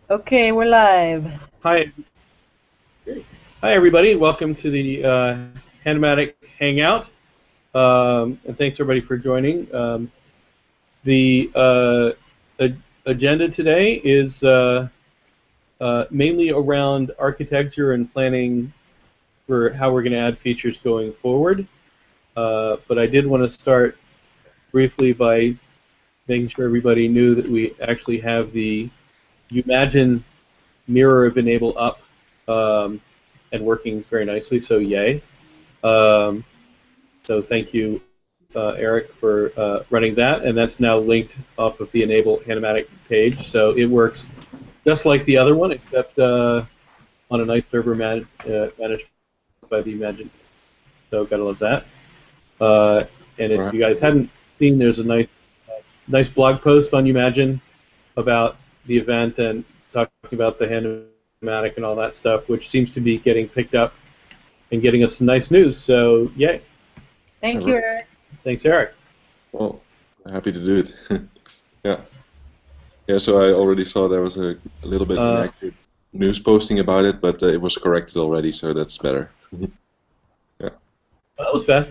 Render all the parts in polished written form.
Okay, we're live. Hi, hi everybody. Welcome to the Handomatic Hangout, and thanks everybody for joining. The agenda today is mainly around architecture and planning for how we're going to add features going forward. But I did want to start briefly by making sure everybody knew that we actually have the Imagine mirror of Enable up and working very nicely. So yay. Um, So thank you, Eric, for running that, and that's now linked off of the Enable Handomatic page. So it works just like the other one, except on a nice server managed by the Imagine. So gotta love that. And if Right. you guys hadn't seen, there's a nice blog post on Imagine about the event and talking about the Handomatic and all that stuff, which seems to be getting picked up and getting us some nice news. So yay! Thank Right. you, Eric. Thanks, Eric. Well, happy to do it. Yeah. Yeah, so I already saw there was a little bit Uh, inaccurate news posting about it, but it was corrected already, so that's better. Yeah. that was fast.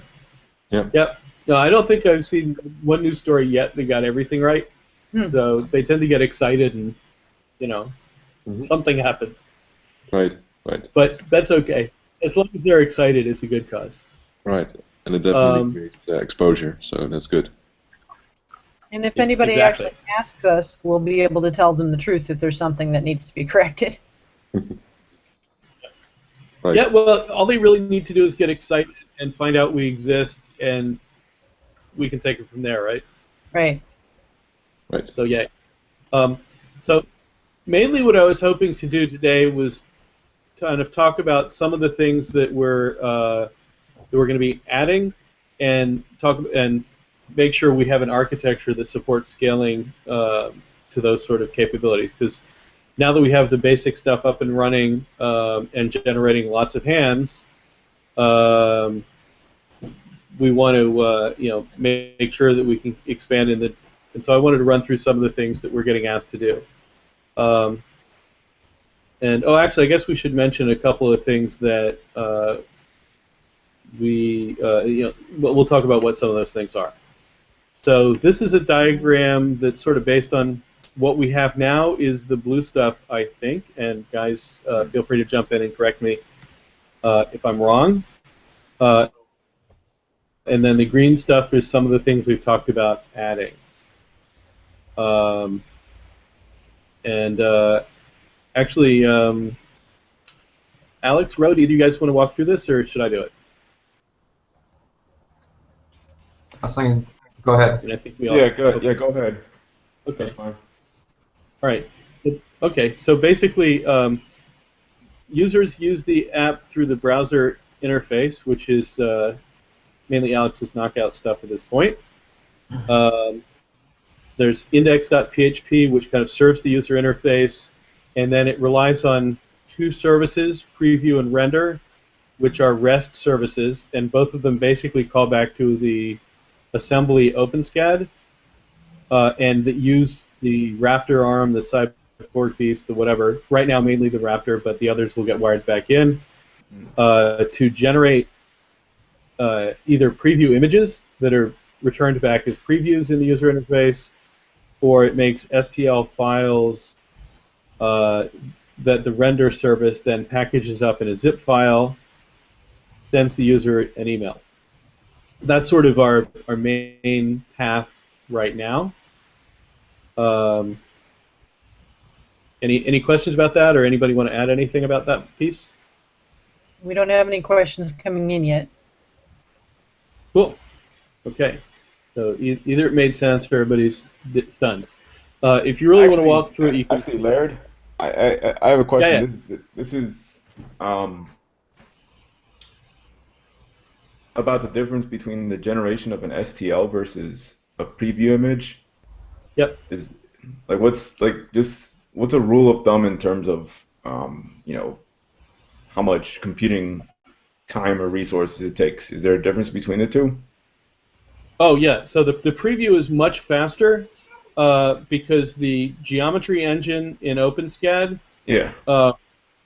Yeah. Yep. No, I don't think I've seen one news story yet that got everything right. Hmm. So they tend to get excited and, you know, Hmm. something happens. Right. Right. But that's okay. As long as they're excited, it's a good cause. Right. And it definitely Um, creates exposure, so that's good. And if anybody exactly. actually asks us, we'll be able to tell them the truth if there's something that needs to be corrected. Right. Yeah, well, all they really need to do is get excited and find out we exist, and we can take it from there, right? Right. Right. So, yay. Um, so, mainly what I was hoping to do today was kind of talk about some of the things that we're going to be adding, and talk and make sure we have an architecture that supports scaling to those sort of capabilities. Because now that we have the basic stuff up and running and generating lots of hands, um, we want to make sure that we can expand in the. And so I wanted to run through some of the things that we're getting asked to do. Um, and actually, I guess we should mention a couple of things that we'll talk about what some of those things are. So this is a diagram that's sort of based on what we have now is the blue stuff, I think. And guys, feel free to jump in and correct me if I'm wrong. Uh, and then the green stuff is some of the things we've talked about adding. Um, and actually, Alex, Rode, either you guys want to walk through this, or should I do it? I was thinking, go ahead. And I think we all. Yeah, go. Yeah, go ahead. Okay. That's fine. All right. So basically, users use the app through the browser interface, which is mainly Alex's knockout stuff at this point. Um, there's index.php, which kind of serves the user interface, and then it relies on two services, preview and render, which are REST services, and both of them basically call back to the assembly OpenSCAD, and that use the Raptor Arm, the Cyborg Beast, the whatever. Right now, mainly the Raptor, but the others will get wired back in to generate either preview images that are returned back as previews in the user interface, or it makes STL files that the render service then packages up in a zip file, sends the user an email. That's sort of our main path right now. Any questions about that, or anybody want to add anything about that piece? We don't have any questions coming in yet. Cool. Okay. So either it made sense or everybody's stunned. If you really want to walk through it, you can. Actually, Laird, I have a Yeah, question. This is about the difference between the generation of an STL versus a preview image. Yep. Is like what's a rule of thumb in terms of how much computing time or resources it takes? Is there a difference between the two? Oh yeah. So the preview is much faster, because the geometry engine in OpenSCAD Yeah.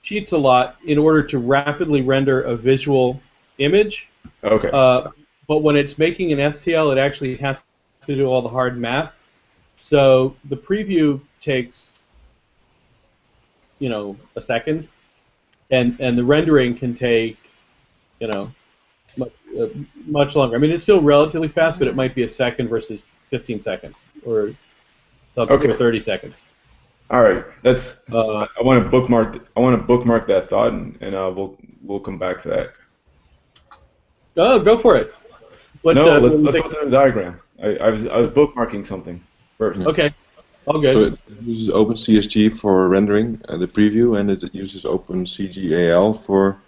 cheats a lot in order to rapidly render a visual image. Okay. But when it's making an STL, it actually has to do all the hard math. So the preview takes, a second, and the rendering can take, much longer. I mean, it's still relatively fast, but it might be a second versus 15 seconds or something, Okay. or 30 seconds. All right. That's. I want to bookmark. I want to bookmark that thought, and we'll come back to that. Oh, go for it. What, No, what do you let's think? go through the diagram. I was bookmarking something first. Okay, all So good. it uses OpenCSG for rendering the preview, and it uses OpenCGAL for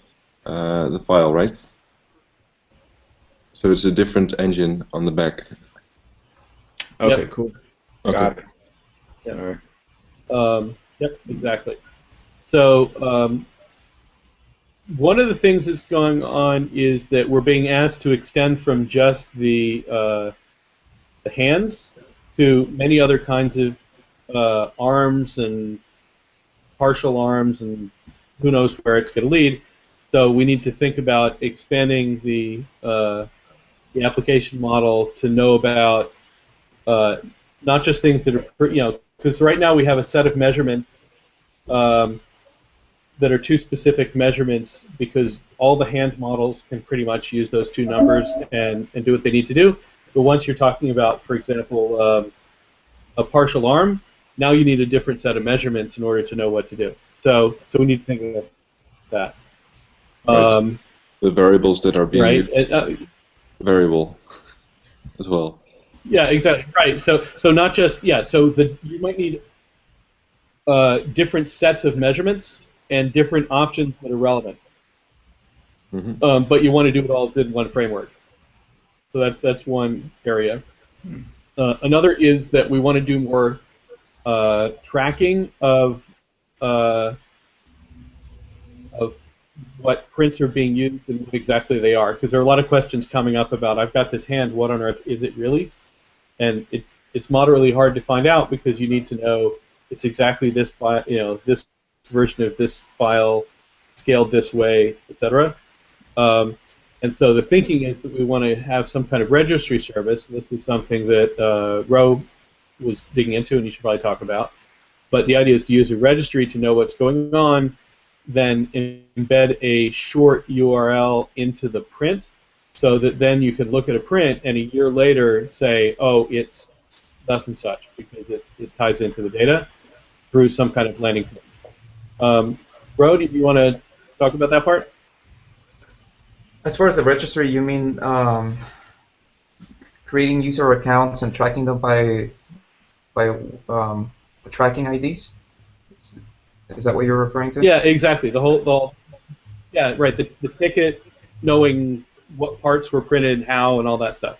the file, right? So it's a different engine on the back. Okay, Yep. cool. Okay. Got it. Yep. All right. Yep, exactly. So one of the things that's going on is that we're being asked to extend from just the hands to many other kinds of arms and partial arms, and who knows where it's going to lead. So we need to think about expanding the application model to know about not just things that are, because right now we have a set of measurements that are two specific measurements, because all the hand models can pretty much use those two numbers and do what they need to do. But once you're talking about, for example, a partial arm, now you need a different set of measurements in order to know what to do. So we need to think about that. Right. The variables that are being Right. used, variable as well. Yeah, exactly. Right. So not just So you might need different sets of measurements and different options that are relevant. Mm-hmm. But you want to do it all in one framework. So that's one area. Another is that we want to do more tracking of what prints are being used and what exactly they are, because there are a lot of questions coming up about, I've got this hand, what on earth is it really? And it's moderately hard to find out, because you need to know it's exactly this file, this version of this file, scaled this way, etc. And so the thinking is that we want to have some kind of registry service. And this is something that Ro was digging into, and you should probably talk about. But the idea is to use a registry to know what's going on, then embed a short URL into the print, so that then you can look at a print and a year later say, oh, it's thus and such, because it ties into the data through some kind of landing page. Ro, do you want to talk about that part? As far as the registry, you mean creating user accounts and tracking them by the tracking IDs? Is that what you're referring to? Yeah, exactly. Yeah, right. The ticket, knowing what parts were printed and how and all that stuff.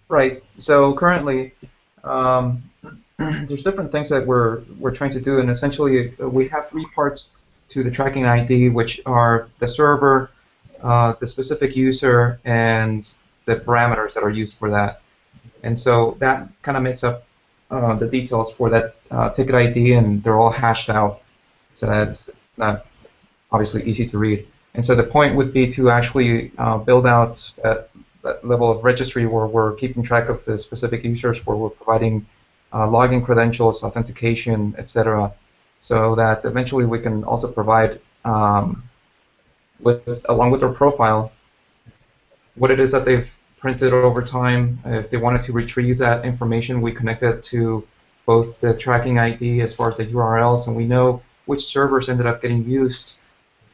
Right. So currently, there's different things that we're trying to do, and essentially we have three parts to the tracking ID, which are the server, the specific user, and the parameters that are used for that. And so that kind of makes up the details for that ticket ID, and they're all hashed out, so that's not obviously easy to read. And so the point would be to actually build out that level of registry where we're keeping track of the specific users, where we're providing login credentials, authentication, etc., so that eventually we can also provide, along with their profile, what it is that they've printed over time. If they wanted to retrieve that information, we connect it to both the tracking ID as far as the URLs, and we know which servers ended up getting used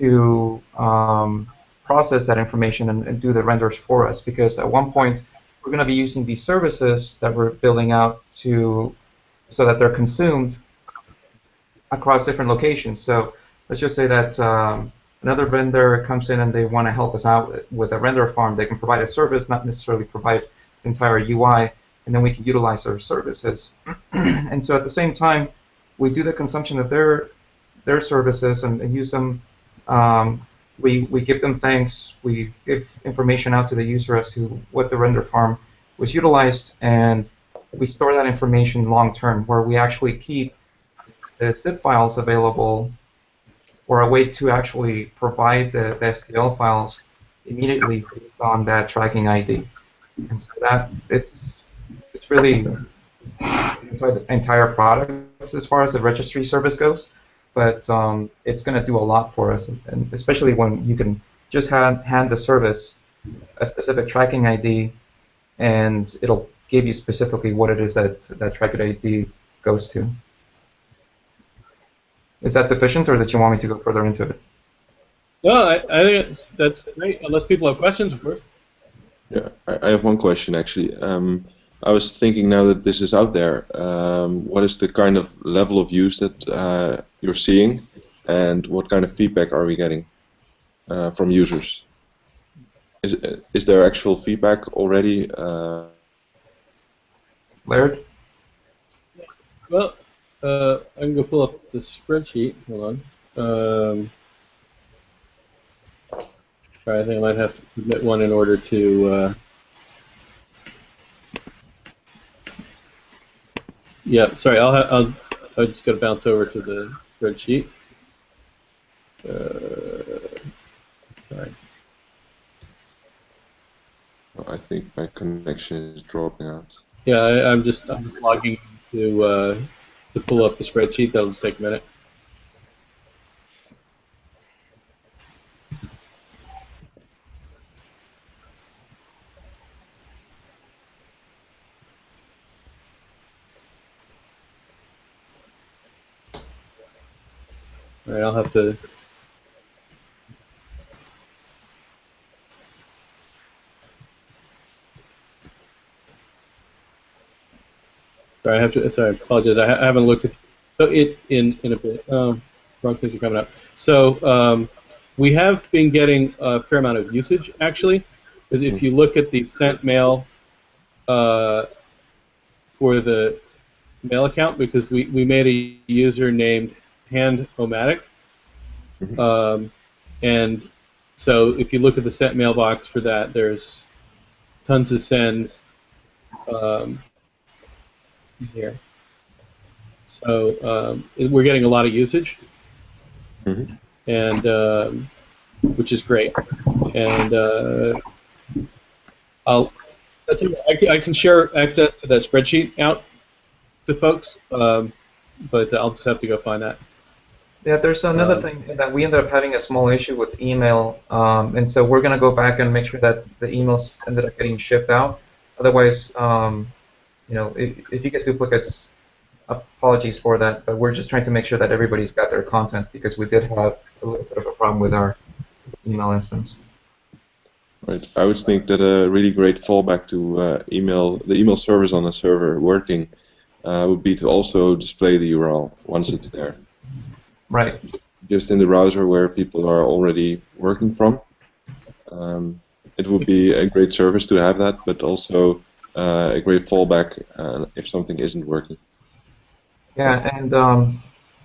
to process that information and do the renders for us. Because at one point, we're going to be using these services that we're building out so that they're consumed across different locations. So let's just say that another vendor comes in and they want to help us out with a render farm. They can provide a service, not necessarily provide the entire UI, and then we can utilize their services. And so at the same time, we do the consumption of their services and use them. We give them thanks. We give information out to the user as to what the render farm was utilized, and we store that information long term, where we actually keep the zip files available, or a way to actually provide the STL files immediately based on that tracking ID. And so that it's really the entire product as far as the registry service goes, but it's going to do a lot for us, and especially when you can just hand the service a specific tracking ID, and it'll give you specifically what it is that that tracking ID goes to. Is that sufficient, or did you want me to go further into it? No, I think that's great. Unless people have questions, of course. Yeah, I have one question actually. I was thinking now that this is out there, what is the kind of level of use that you're seeing, and what kind of feedback are we getting from users? Is there actual feedback already? Laird? Well, I can go pull up the spreadsheet. Hold on. Sorry, I think I might have to submit one in order to. Yeah, sorry. I'll just got to bounce over to the spreadsheet. Sorry. I think my connection is dropping out. Yeah, I'm just logging to pull up the spreadsheet. That'll just take a minute. All right, I'll have to. Sorry, I have to. Sorry, I apologize. I haven't looked at it in a bit. Wrong things are coming up. So we have been getting a fair amount of usage actually, because if you look at the sent mail for the mail account, because we made a user named Handomatic, and so if you look at the sent mailbox for that, there's tons of sends. Here. So we're getting a lot of usage, and which is great. And I can share access to that spreadsheet out to folks, but I'll just have to go find that. Yeah, there's another thing that we ended up having a small issue with email, and so we're going to go back and make sure that the emails ended up getting shipped out. Otherwise, you know, if you get duplicates, apologies for that, but we're just trying to make sure that everybody's got their content, because we did have a little bit of a problem with our email instance. Right. I would think that a really great fallback to the email service on a server working would be to also display the URL once it's there. Right. Just in the browser where people are already working from. It would be a great service to have that, but also a great fallback if something isn't working. Yeah,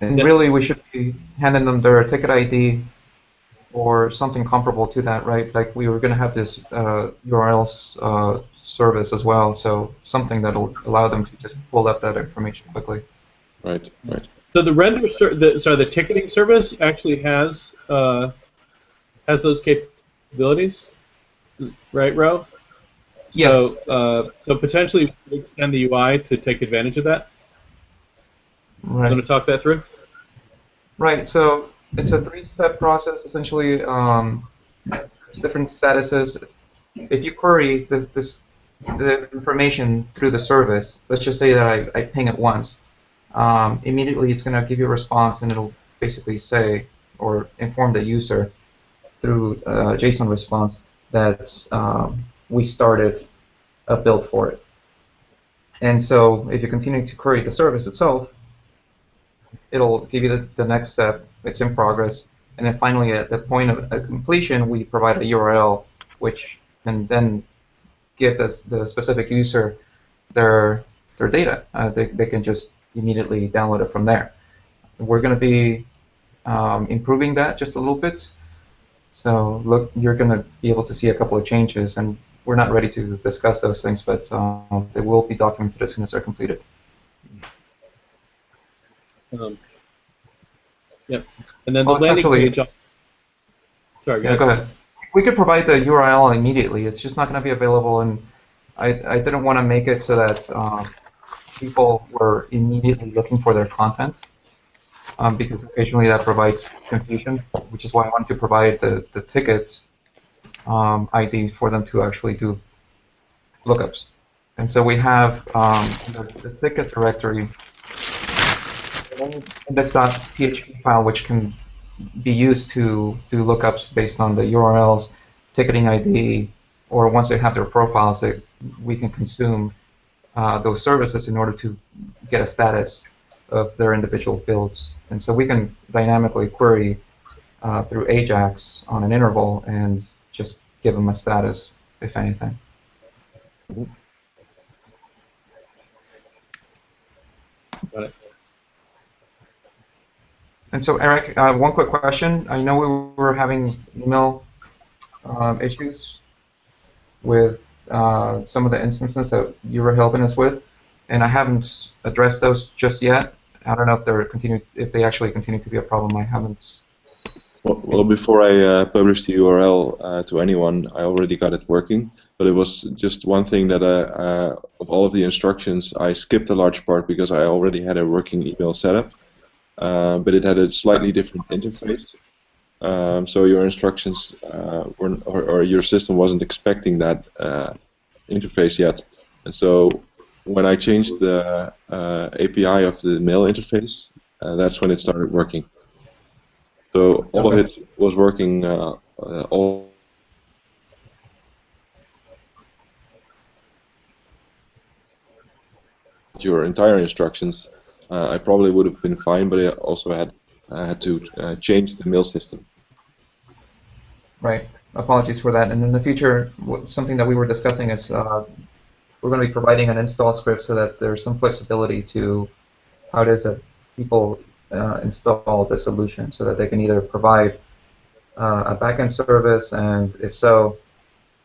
and really we should be handing them their ticket ID or something comparable to that, right? Like we were going to have this URL service as well, so something that'll allow them to just pull up that information quickly. Right, right. So the the ticketing service actually has those capabilities, right, Ro? Yes. So potentially we could extend the UI to take advantage of that. Right. Want to talk that through? Right. So it's a three-step process, essentially. There's different statuses. If you query the information through the service, let's just say that I ping it once, immediately it's going to give you a response, and it'll basically say or inform the user through a JSON response that we started a build for it. And so if you continue to query the service itself, it'll give you the next step. It's in progress. And then finally, at the point of completion, we provide a URL, which can then give the specific user their data. They can just immediately download it from there. We're going to be improving that just a little bit. So look, you're going to be able to see a couple of changes, and we're not ready to discuss those things, but they will be documented as soon as they're completed. Yep. And then the Well, landing essentially, page. Sorry, yeah, go ahead. We could provide the URL immediately. It's just not going to be available, and I didn't want to make it so that people were immediately looking for their content, because occasionally that provides confusion, which is why I wanted to provide the ticket ID for them to actually do lookups. And so we have the ticket directory, an index.php file, which can be used to do lookups based on the URLs, ticketing ID, or once they have their profiles, we can consume those services in order to get a status of their individual builds. And so we can dynamically query through Ajax on an interval and just give them a status, if anything. Got it. And so, Eric, one quick question. I know we were having email issues with some of the instances that you were helping us with, and I haven't addressed those just yet. I don't know if they actually continue to be a problem. I haven't. Well, before I published the URL to anyone, I already got it working. But it was just one thing that of all of the instructions, I skipped a large part because I already had a working email setup. But it had a slightly different interface. So your instructions or your system wasn't expecting that interface yet. And so when I changed the API of the mail interface, that's when it started working. So all of it was working all. Your entire instructions, I probably would have been fine, but I also had to change the mail system. Right. Apologies for that. And in the future, something that we were discussing is we're going to be providing an install script so that there's some flexibility to how it is that people install the solution, so that they can either provide a backend service, and if so,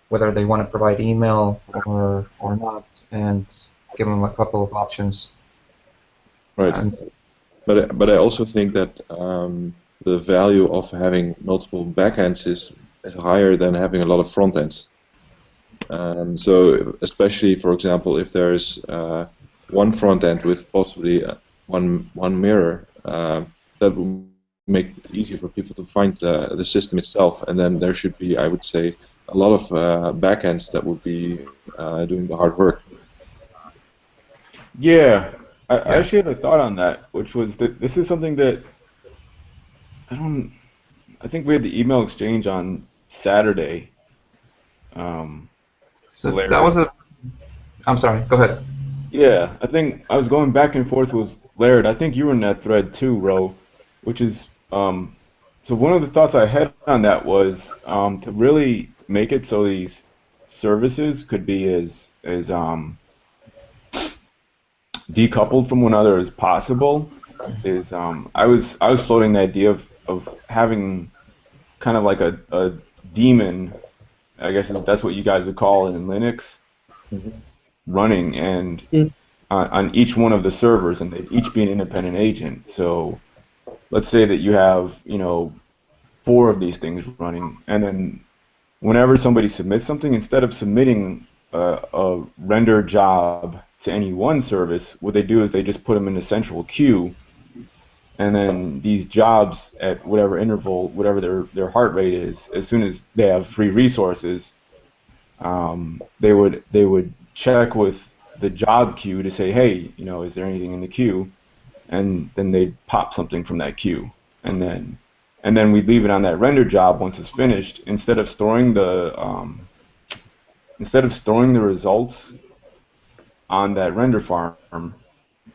whether they want to provide email or not, and give them a couple of options. Right. But I also think that the value of having multiple backends is higher than having a lot of front ends. So especially, for example, if there's one front end with possibly one mirror, that will make it easier for people to find the system itself, and then there should be, I would say, a lot of backends that would be doing the hard work. Yeah, I actually had a thought on that, which was that this is something that I think we had the email exchange on Saturday. So that was I'm sorry, go ahead. Yeah, I think I was going back and forth with Laird. I think you were in that thread too, Ro, which is, so one of the thoughts I had on that was to really make it so these services could be as decoupled from one another as possible. Is I was floating the idea of having kind of like a daemon, I guess that's what you guys would call it in Linux, running and on each one of the servers, and they'd each be an independent agent. So let's say that you have 4 of these things running, and then whenever somebody submits something, instead of submitting a render job to any one service, what they do is they just put them in a central queue, and then these jobs at whatever interval, whatever their heart rate is, as soon as they have free resources, they would check with the job queue to say, hey, is there anything in the queue? And then they'd pop something from that queue, and then we'd leave it on that render job once it's finished. Instead of storing the results on that render farm,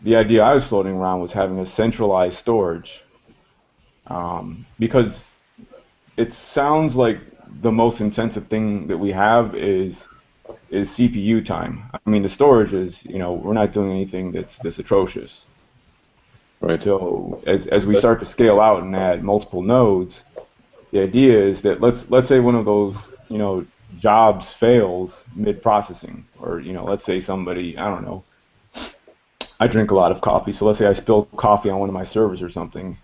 the idea I was floating around was having a centralized storage, because it sounds like the most intensive thing that we have is CPU time. I mean, the storage is, we're not doing anything that's atrocious. Right. So as we start to scale out and add multiple nodes, the idea is that let's say one of those jobs fails mid-processing, or let's say somebody, I don't know, I drink a lot of coffee, so let's say I spill coffee on one of my servers or something,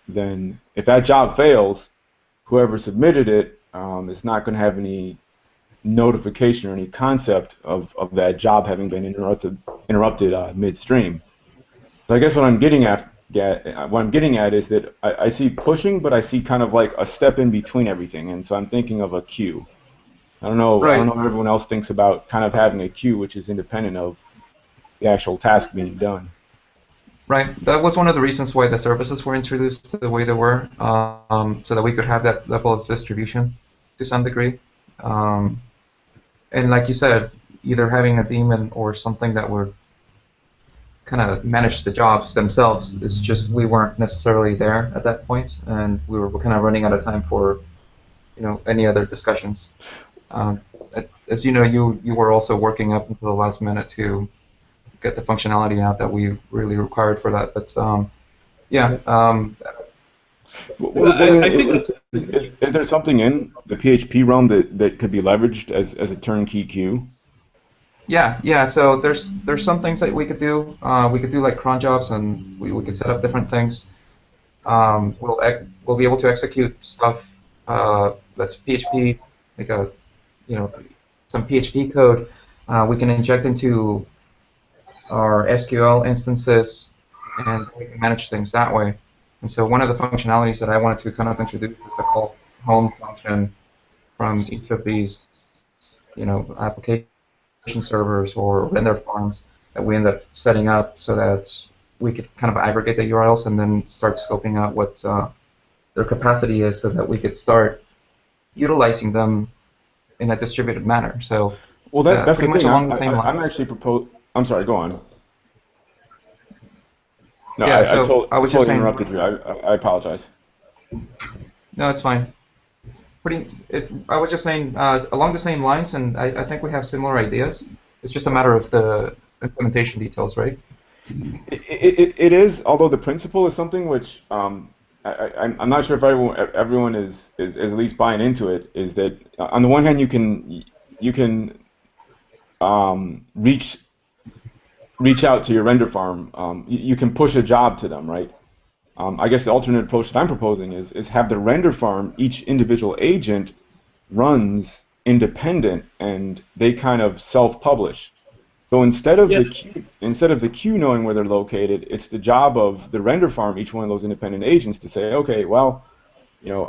then if that job fails, whoever submitted it is not going to have any notification or any concept of that job having been interrupted midstream. So I guess what I'm getting at is that I see pushing, but I see kind of like a step in between everything, and so I'm thinking of a queue. I don't know. Right. I don't know what everyone else thinks about kind of having a queue, which is independent of the actual task being done. Right. That was one of the reasons why the services were introduced the way they were, so that we could have that level of distribution to some degree. And like you said, either having a daemon or something that would kind of manage the jobs themselves is just, we weren't necessarily there at that point, and we were kind of running out of time for any other discussions. As you know, you were also working up until the last minute to get the functionality out that we really required for that. But yeah. I think is there something in the PHP realm that could be leveraged as a turnkey queue? Yeah. So there's some things that we could do. We could do like cron jobs, and we could set up different things. We'll be able to execute stuff that's PHP, like some PHP code. We can inject into our SQL instances, and we can manage things that way. And so one of the functionalities that I wanted to kind of introduce is the call home function from each of these, application servers or render farms that we end up setting up so that we could kind of aggregate the URLs and then start scoping out what their capacity is so that we could start utilizing them in a distributed manner. So well, that's pretty much along the same lines. I'm actually I'm sorry, go on. No, yeah, I was just saying, interrupted you. I apologize. No, it's fine. I was just saying along the same lines, and I think we have similar ideas. It's just a matter of the implementation details, right? It is, although the principle is something which I'm not sure if everyone is at least buying into it. Is that on the one hand you can reach out to your render farm. You can push a job to them, right? I guess the alternate approach that I'm proposing is have the render farm, each individual agent runs independent, and they kind of self-publish. So instead of the queue knowing where they're located, it's the job of the render farm, each one of those independent agents, to say, okay, well,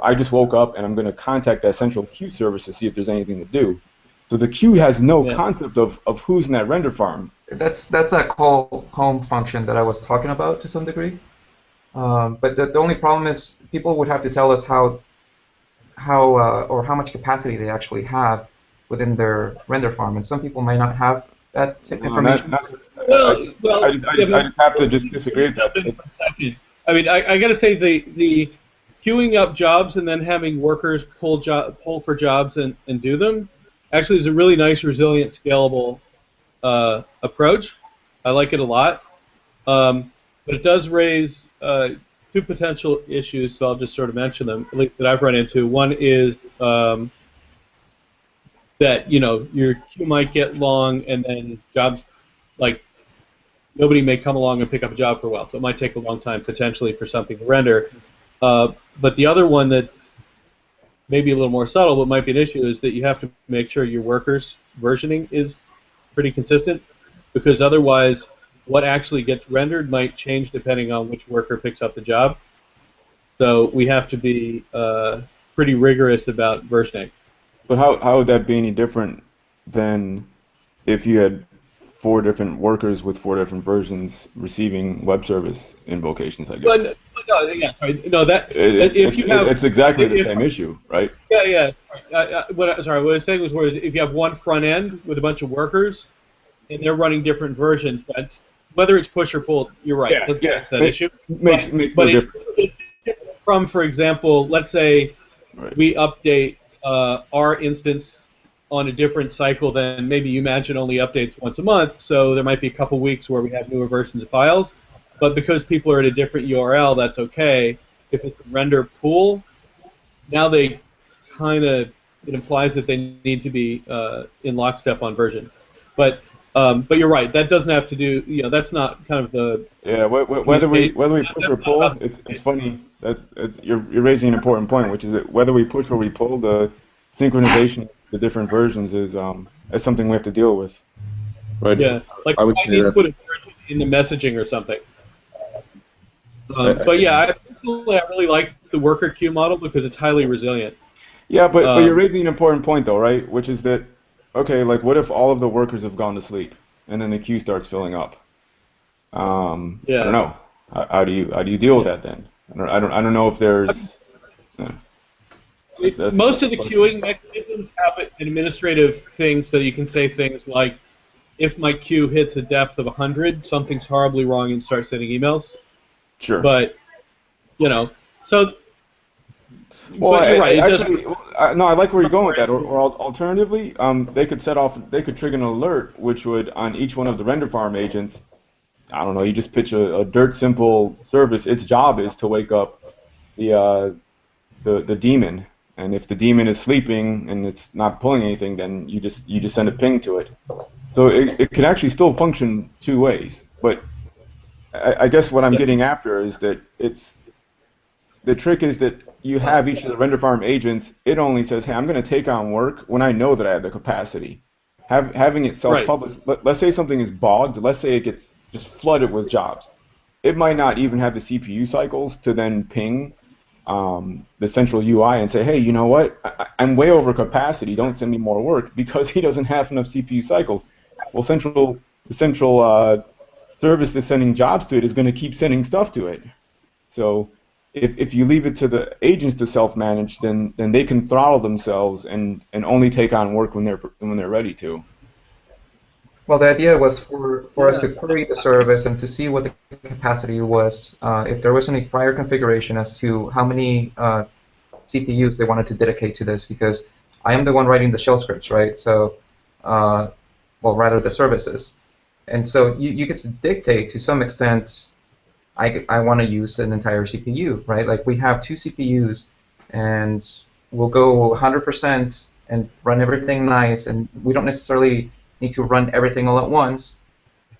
I just woke up and I'm going to contact that central queue service to see if there's anything to do. So the queue has no concept of who's in that render farm. That's that call home function that I was talking about to some degree. But the only problem is people would have to tell us how or how much capacity they actually have within their render farm, and some people might not have that information. I just have to just disagree with that. I mean, I got to say the queuing up jobs and then having workers pull for jobs and do them actually is a really nice, resilient, scalable approach. I like it a lot. But it does raise two potential issues, so I'll just sort of mention them, at least that I've run into. One is that your queue might get long, and then jobs, like, nobody may come along and pick up a job for a while, so it might take a long time potentially for something to render. But the other one that's maybe a little more subtle but might be an issue is that you have to make sure your workers' versioning is pretty consistent, because otherwise what actually gets rendered might change depending on which worker picks up the job. So we have to be pretty rigorous about versioning. But how would that be any different than if you had 4 different workers with 4 different versions receiving web service invocations, I guess? Well, it's exactly the same issue, right? Yeah. What I was saying was, if you have one front end with a bunch of workers and they're running different versions, that's whether it's push or pull. You're right. Yeah, let's get that issue. Makes but no it's difference. from, for example, let's say we update our instance on a different cycle than maybe you imagine only updates once a month, so there might be a couple weeks where we have newer versions of files, but because people are at a different URL, that's okay. If it's a render pool, now they kind of it implies that they need to be in lockstep on version. But you're right. That doesn't have to do. That's not kind of the. Yeah, whether we push or pull, it's funny. You're raising an important point, which is that whether we push or we pull, the synchronization of the different versions is something we have to deal with. Right. Yeah, like I would I say need to that. put a version in the messaging or something. But yeah, I really like the worker queue model because it's highly resilient. Yeah, but you're raising an important point though, right? Which is that, okay, like what if all of the workers have gone to sleep and then the queue starts filling up? Yeah. I don't know. How do you deal with that then? I don't know if there's. Most of the queuing mechanisms have administrative things that you can say things like, if my queue hits a depth of 100, something's horribly wrong and start sending emails. Sure. But, so. Well, but you're right. No, I like where you're going with that. Or alternatively, they could trigger an alert, which would, on each one of the render farm agents, I don't know, you just pitch a dirt simple service. Its job is to wake up the daemon, and if the daemon is sleeping and it's not pulling anything, then you just send a ping to it. So it can actually still function two ways. But I guess what I'm getting after is that the trick is that you have each of the render farm agents. It only says, hey, I'm going to take on work when I know that I have the capacity. Having it self-published, let's say something is bogged. Let's say it gets just flooded with jobs. It might not even have the CPU cycles to then ping the central UI and say, hey, you know what? I'm way over capacity. Don't send me more work because he doesn't have enough CPU cycles. Well, the central service that's sending jobs to it is going to keep sending stuff to it. So if you leave it to the agents to self-manage, then they can throttle themselves and only take on work when they're ready to. Well, the idea was for us to query the service and to see what the capacity was, if there was any prior configuration as to how many CPUs they wanted to dedicate to this, because I am the one writing the shell scripts, right? So, well, rather the services. And so you get to dictate to some extent, I want to use an entire CPU, right? Like we have 2 CPUs, and we'll go 100% and run everything nice, and we don't necessarily need to run everything all at once.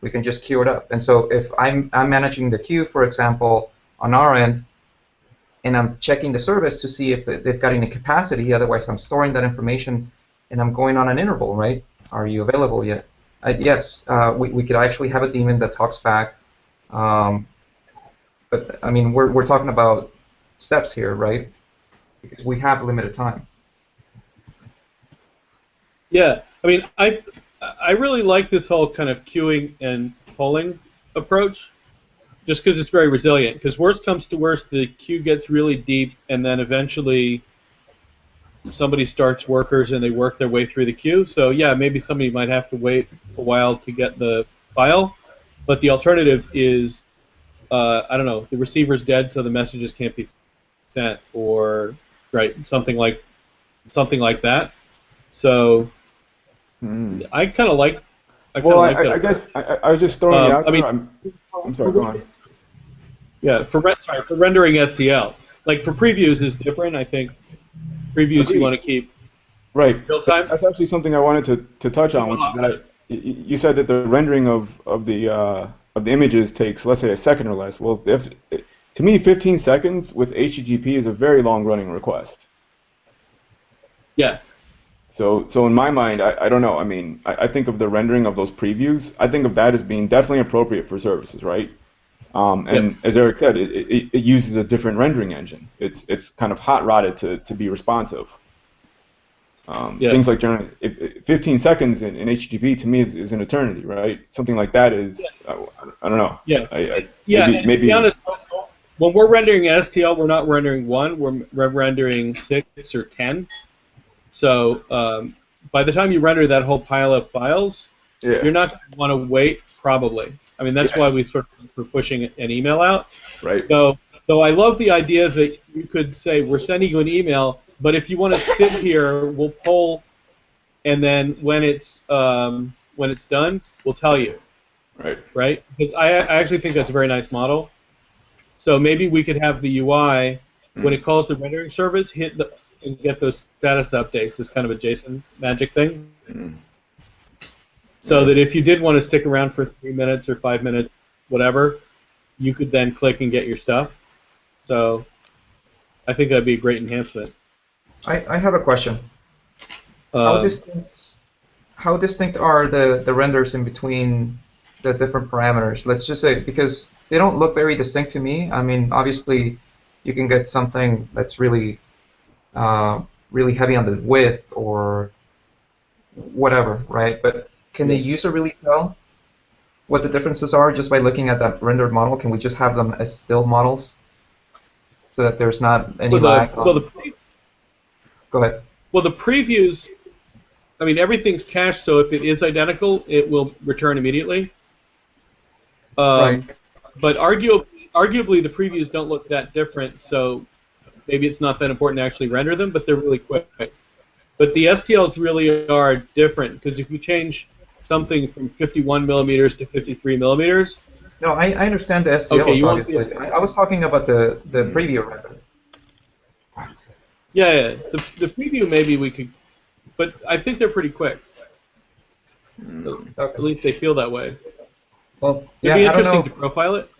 We can just queue it up. And so if I'm managing the queue, for example, on our end, and I'm checking the service to see if they've got any capacity, otherwise I'm storing that information, and I'm going on an interval, right? Are you available yet? Yes, we could actually have a daemon that talks back. But I mean, we're talking about steps here, right? Because we have limited time. Yeah, I mean, I really like this whole kind of queuing and polling approach, just because it's very resilient. Because worst comes to worst, the queue gets really deep, and then eventually somebody starts workers and they work their way through the queue. So yeah, maybe somebody might have to wait a while to get the file, but the alternative is, I don't know, the receiver's dead, so the messages can't be sent, or something like that. So I kind of like. I guess I was just throwing it out there. I'm sorry. Go on. Yeah, for rendering STLs, like for previews is different. I think previews you want to keep real time. That's actually something I wanted to touch on, which is that you said that the rendering of the images takes, let's say, a second or less. Well, to me, 15 seconds with HTTP is a very long running request. Yeah. So in my mind, I don't know. I mean, I think of the rendering of those previews. I think of that as being definitely appropriate for services, right? And as Eric said, it uses a different rendering engine. It's kind of hot rodded to be responsive. Things like 15 seconds in HTTP to me is an eternity, right? Something like that is, I don't know. Yeah. Maybe. To be honest, when we're rendering STL, we're not rendering 1. We're rendering 6 or 10. So by the time you render that whole pile of files, you're not going to want to wait, probably. I mean, that's why we we're pushing an email out. Right. So I love the idea that you could say, we're sending you an email, but if you want to sit here, we'll poll, and then when it's done, we'll tell you. Right. Right? Because I actually think that's a very nice model. So maybe we could have the UI, when it calls the rendering service, hit and get those status updates as kind of a JSON magic thing. So that if you did want to stick around for 3 minutes or 5 minutes, whatever, you could then click and get your stuff. So I think that'd be a great enhancement. I have a question. How distinct are the renders in between the different parameters? Let's just say, because they don't look very distinct to me. I mean, obviously, you can get something that's really really heavy on the width or whatever, right? But can the user really tell what the differences are just by looking at that rendered model? Can we just have them as still models so that there's not any lag? Go ahead. Well, the previews, I mean, everything's cached, so if it is identical, it will return immediately. Right. But arguably, the previews don't look that different, so maybe it's not that important to actually render them, but they're really quick. But the STLs really are different, because if you change something from 51 millimeters to 53 millimeters... No, I understand the STLs, okay, obviously. I was talking about the preview render. Yeah, the preview maybe we could... But I think they're pretty quick. So Okay. at least they feel that way. Well, It'd be interesting to profile it.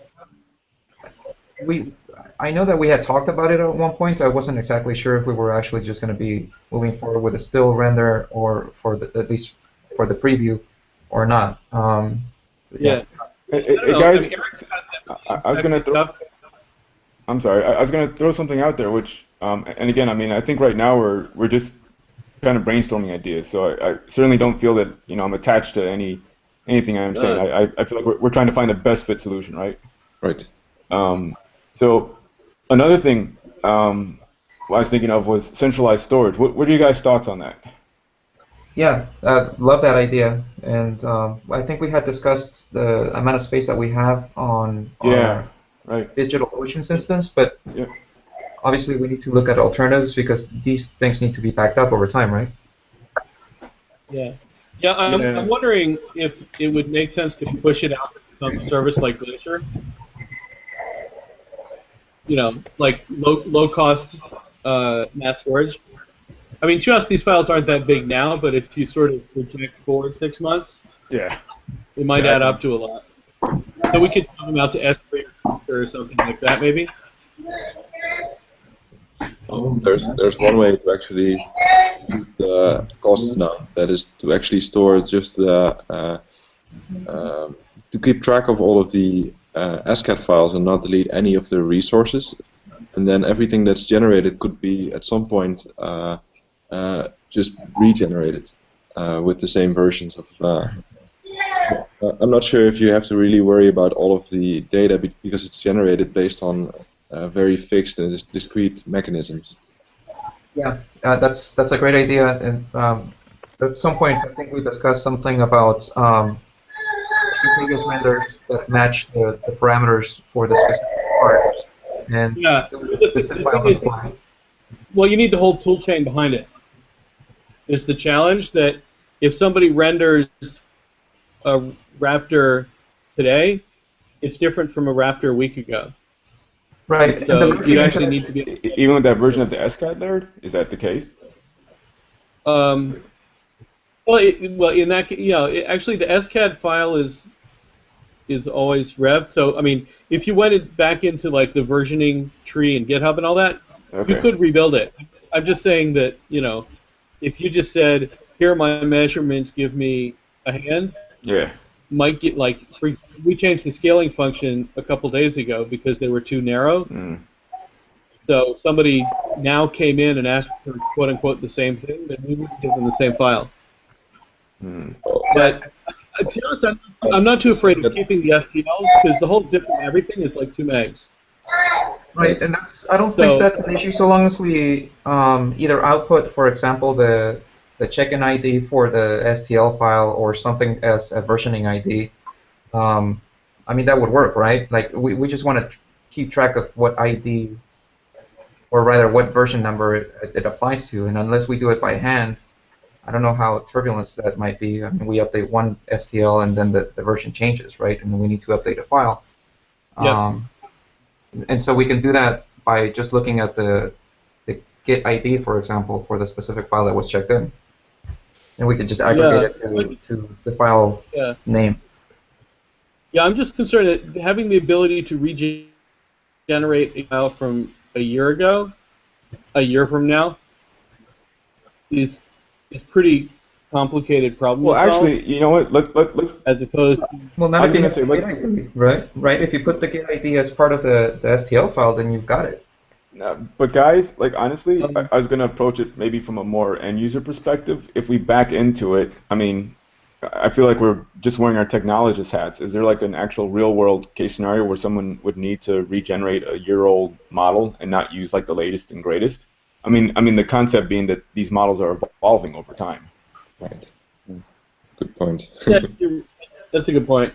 I know that we had talked about it at one point. I wasn't exactly sure if we were actually just going to be moving forward with a still render or at least for the preview or not. Yeah. Hey, guys, I was going to throw... I'm sorry. I was going to throw something out there, which, and again, I mean, I think right now we're just kind of brainstorming ideas. So I certainly don't feel that I'm attached to anything I'm saying. I feel like we're trying to find the best fit solution, right? Right. So another thing what I was thinking of was centralized storage. What are you guys' thoughts on that? Yeah, love that idea. And I think we had discussed the amount of space that we have on our DigitalOcean's instance, but obviously we need to look at alternatives because these things need to be backed up over time, right? Yeah. Yeah, I'm wondering if it would make sense to push it out to some service like Glacier. Like low-cost mass storage. I mean, to us, these files aren't that big now, but if you sort of project forward 6 months, it might add up to a lot. So we could put them out to S3 or something like that, maybe. There's one way to actually use the costs now. That is to actually store just to keep track of all of the ASCII files and not delete any of the resources, and then everything that's generated could be at some point just regenerated with the same versions of. I'm not sure if you have to really worry about all of the data because it's generated based on very fixed and discrete mechanisms. Yeah, that's a great idea. And at some point, I think we discussed something about previous renders that match the parameters for the specific part. And the files on the fly. Well, you need the whole tool chain behind it. It's the challenge that if somebody renders a Raptor today, it's different from a Raptor a week ago. Right. So you actually need to be... Even with that version of the SCAD there, is that the case? Well, in that case, actually the SCAD file is always revved. So I mean, if you went back into like the versioning tree and GitHub and all that, you could rebuild it. I'm just saying that if you just said, "Here are my measurements, give me a hand," might get like we changed the scaling function a couple days ago because they were too narrow. So somebody now came in and asked for quote unquote the same thing, then we would give them the same file. But to be honest, I'm not too afraid of keeping the STLs because the whole zip and everything is like 2 megs. Right, and I don't think that's an issue so long as we either output, for example, the check-in ID for the STL file or something as a versioning ID. I mean, that would work, right? Like we just want to keep track of what ID, or rather what version number it applies to, and unless we do it by hand, I don't know how turbulent that might be. I mean, we update one STL and then the version changes, right? And then we need to update a file. And so we can do that by just looking at the Git ID, for example, for the specific file that was checked in. And we could just aggregate it to the file name. Yeah, I'm just concerned that having the ability to regenerate a file from a year ago, a year from now, is pretty complicated problem Well, to solve. actually, you know what? Let's as opposed to, well, not I if was you gonna have say, the Git ID, right? Right. If you put the Git ID as part of the STL file, then you've got it. But guys, like honestly, I was gonna approach it maybe from a more end user perspective. If we back into it, I mean, I feel like we're just wearing our technologist hats. Is there like an actual real world case scenario where someone would need to regenerate a year-old model and not use like the latest and greatest? I mean, the concept being that these models are evolving over time. Right. Good point. yeah, that's a good point.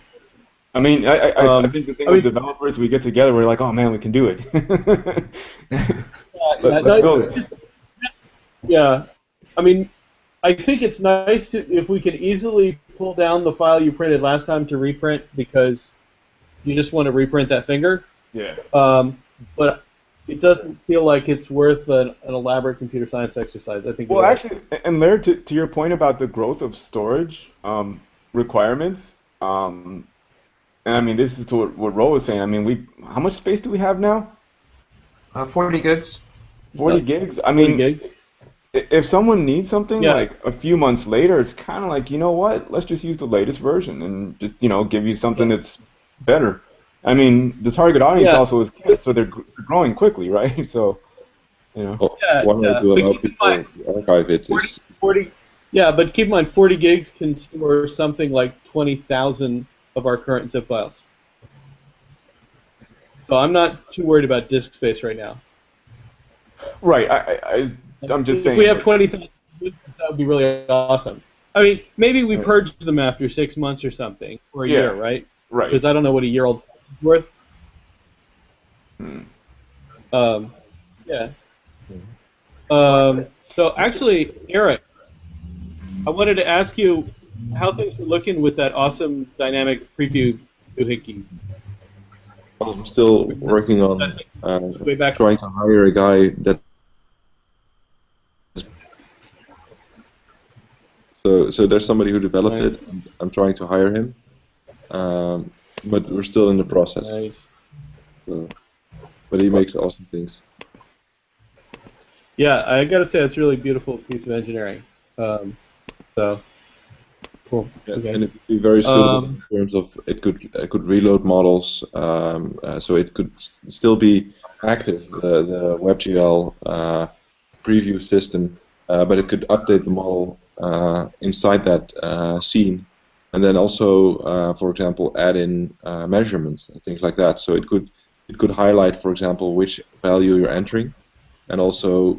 I mean, I think the thing with developers, we get together, we're like, oh man, we can do it. Let's build it. Yeah, I mean, I think it's nice if we can easily pull down the file you printed last time to reprint because you just want to reprint that finger. Yeah. But it doesn't feel like it's worth an elaborate computer science exercise. I think. Well, actually, and Laird, to your point about the growth of storage requirements, and I mean, this is to what Ro was saying. I mean, how much space do we have now? 40 gigs. 40 gigs. I mean, 40 gigs. If someone needs something like a few months later, it's kind of like, you know what? Let's just use the latest version and just give you something that's better. I mean, the target audience also is kids, so they're growing quickly, right? So, one way to allow people to archive it is 40. Yeah, but keep in mind, 40 gigs can store something like 20,000 of our current zip files. So I'm not too worried about disk space right now. Right. I'm just saying. If we have 20,000, that would be really awesome. I mean, maybe we purge them after 6 months or something, or a year, right? Right. Because I don't know what a year-old is worth. Yeah. So actually, Eric, I wanted to ask you how things are looking with that awesome dynamic preview doohickey. I'm still working on trying to hire a guy that. So there's somebody who developed it. I'm trying to hire him, but we're still in the process. Nice. So, but he makes awesome things. Yeah, I gotta say it's a really beautiful piece of engineering. So cool. Yeah, Okay. and it would be very suitable in terms of it could reload models, so it could still be active, the WebGL preview system, but it could update the model inside that scene, and then also, for example, add in measurements and things like that. So it could highlight, for example, which value you're entering, and also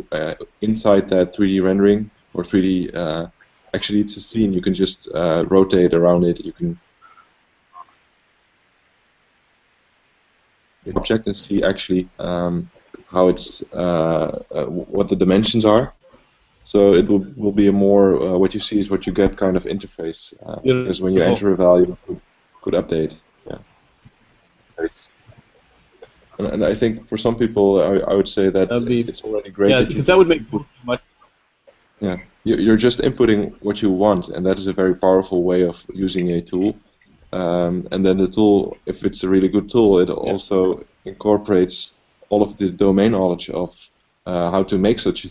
inside that 3D rendering or 3D. Actually, it's a scene. You can just rotate around it. You can object and see actually how it's what the dimensions are. So it will be a more what you see is what you get kind of interface. Because when you enter a value, it could update. Yeah. And I think for some people, I would say that it's already great. Yeah, that would make much. Yeah, you're just inputting what you want, and that is a very powerful way of using a tool. And then the tool, if it's a really good tool, it also incorporates all of the domain knowledge of how to make such a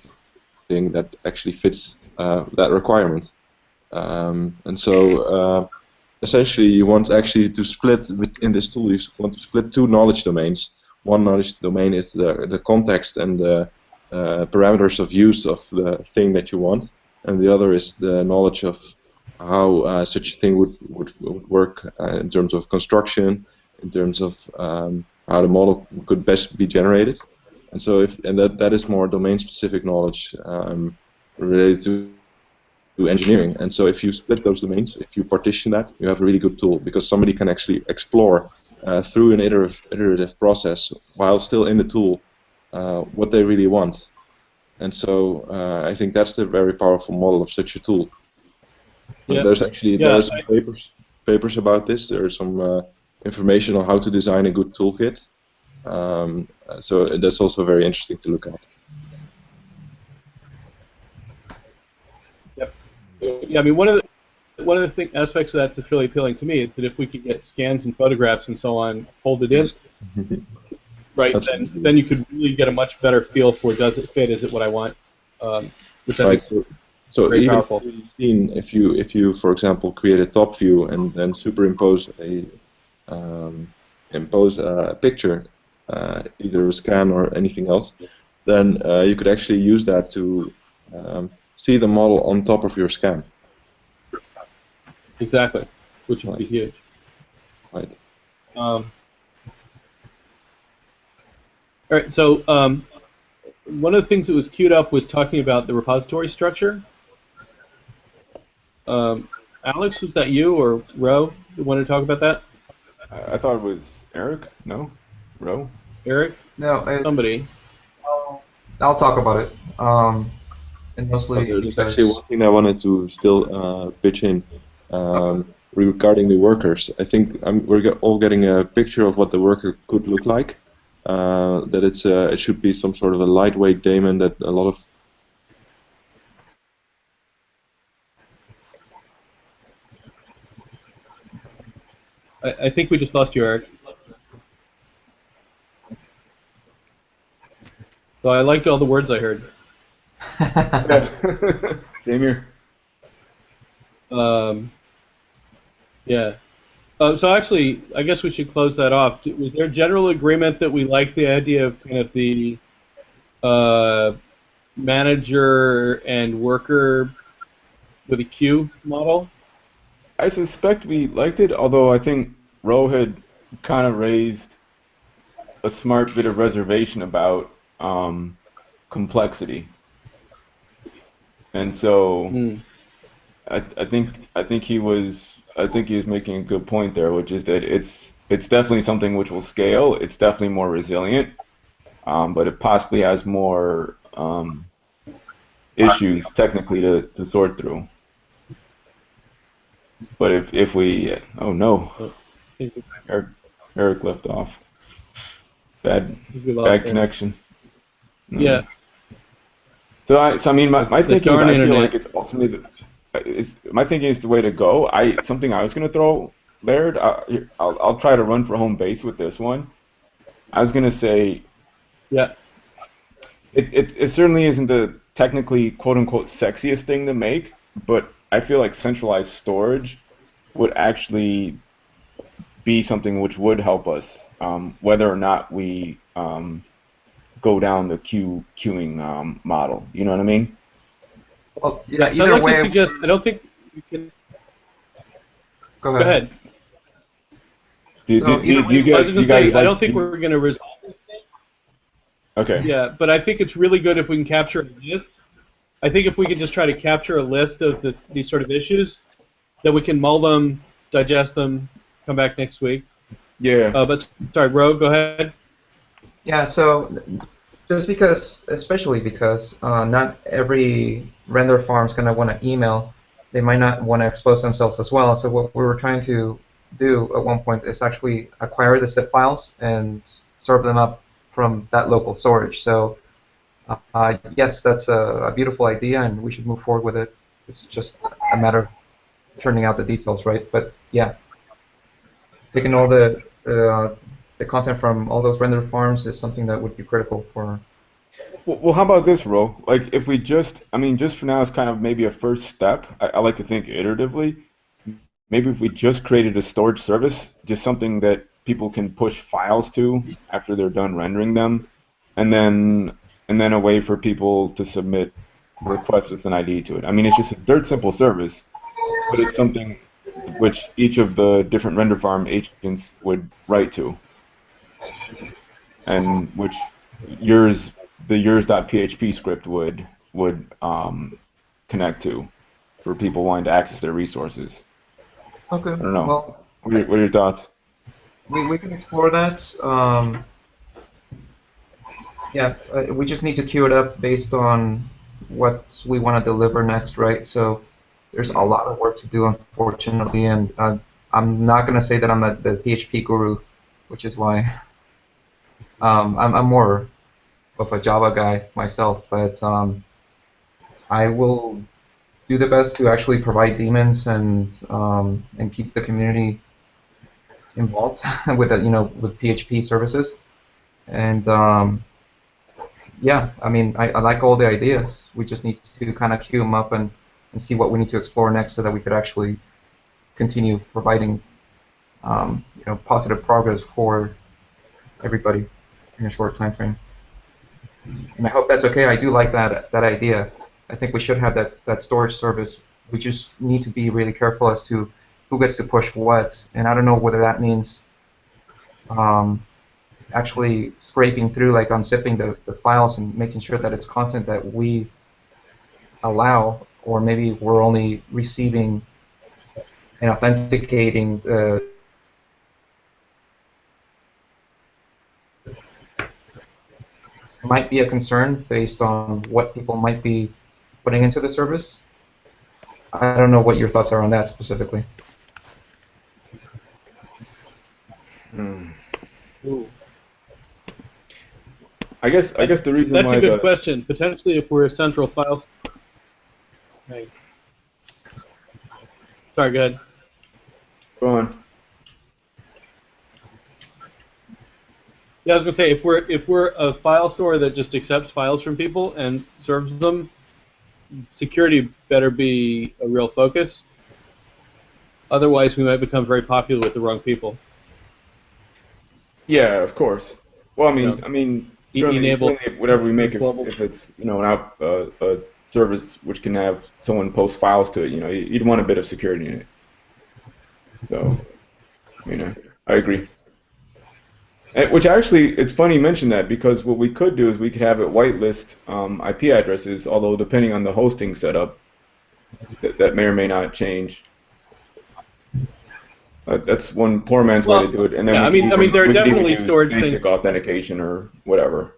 thing that actually fits that requirement. And so essentially you want actually to split, in this tool you want to split two knowledge domains. One knowledge domain is the context and the parameters of use of the thing that you want, and the other is the knowledge of how such a thing would work in terms of construction, in terms of how the model could best be generated. And so that is more domain-specific knowledge related to engineering. And so if you split those domains, if you partition that, you have a really good tool, because somebody can actually explore through an iterative process while still in the tool what they really want. And so I think that's the very powerful model of such a tool. Yeah. There's actually there are some papers about this. There's some information on how to design a good toolkit. So that's also very interesting to look at. Yeah, I mean, one of the aspects of that's really appealing to me is that if we could get scans and photographs and so on folded in, right, then you could really get a much better feel for does it fit, is it what I want, which I Right. think So very even powerful. if you for example create a top view and then superimpose a picture, either a scan or anything else, then you could actually use that to see the model on top of your scan. Exactly, which would be huge. Right. All right, so one of the things that was queued up was talking about the repository structure. Alex, was that you or Ro that wanted to talk about that? I thought it was Eric. No, Ro. Eric? No, Somebody. I'll talk about it. And mostly There's actually because one thing I wanted to still pitch in regarding the workers. I think we're all getting a picture of what the worker could look like. That it should be some sort of a lightweight daemon that a lot of I think we just lost you, Eric. So I liked all the words I heard. Same here. Yeah. So actually, I guess we should close that off. Was there general agreement that we like the idea of kind of the manager and worker with a queue model? I suspect we liked it, although I think Ro had kind of raised a smart bit of reservation about complexity, and so I think he was making a good point there, which is that it's definitely something which will scale. It's definitely more resilient, but it possibly has more issues technically to sort through. But if we oh no, Eric left off. Bad connection. Yeah. So I mean my thinking is darn I feel internet. like it's ultimately my thinking is the way to go. Something I was gonna throw, Laird. I'll try to run for home base with this one. I was gonna say. Yeah. It certainly isn't the technically quote unquote sexiest thing to make, but I feel like centralized storage would actually be something which would help us, whether or not we go down the queuing model. You know what I mean? well, yeah, So I'd either like way. to suggest, I don't think we can. Go Go ahead. Do So either you way, I was going guys to say, like? I don't think we're going to resolve it. Okay. Yeah, but I think it's really good if we can capture a list. I think if we could just try to capture a list of these sort of issues, that we can mull them, digest them, come back next week. Yeah. But sorry, Ro, go ahead. Yeah, so just because, especially because not every render farm is going to want to email, they might not want to expose themselves as well. So what we were trying to do at one point is actually acquire the zip files and serve them up from that local storage. So yes, that's a beautiful idea, and we should move forward with it. It's just a matter of turning out the details, right? But yeah, taking all the content from all those render farms is something that would be critical for. Well, how about this, Ro? Like, if we just, I mean, just for now, it's kind of maybe a first step. I like to think iteratively. Maybe if we just created a storage service, just something that people can push files to after they're done rendering them, and then a way for people to submit requests with an ID to it. I mean, it's just a dirt simple service, but it's something which each of the different render farm agents would write to, and which the yours.php script would connect to for people wanting to access their resources. Okay. I don't know. Well, What are your thoughts? we can explore that. Yeah, we just need to queue it up based on what we want to deliver next, right? So there's a lot of work to do, unfortunately, and I'm not going to say that I'm the PHP guru, which is why I'm more of a Java guy myself, but I will do the best to actually provide daemons and keep the community involved with with PHP services. And yeah, I mean, I like all the ideas. We just need to kind of queue them up and see what we need to explore next, so that we could actually continue providing positive progress for everybody in a short time frame. And I hope that's okay. I do like that idea. I think we should have that storage service. We just need to be really careful as to who gets to push what. And I don't know whether that means actually scraping through, like unzipping the files and making sure that it's content that we allow, or maybe we're only receiving and authenticating the might be a concern based on what people might be putting into the service. I don't know what your thoughts are on that specifically. I guess the reason that's why a good question. Potentially, if we're a central file. Right. Sorry, go ahead. Go on. Yeah, I was gonna say, if we're a file store that just accepts files from people and serves them, security better be a real focus. Otherwise, we might become very popular with the wrong people. Yeah, of course. Well, Yeah. I mean, certainly whatever we make, if it's a service which can have someone post files to it, you'd want a bit of security in it. So, I agree. Which actually, it's funny you mention that, because what we could do is we could have it whitelist IP addresses, although depending on the hosting setup, that may or may not change. That's one poor man's way to do it. And then yeah, there are definitely storage basic things. authentication or whatever.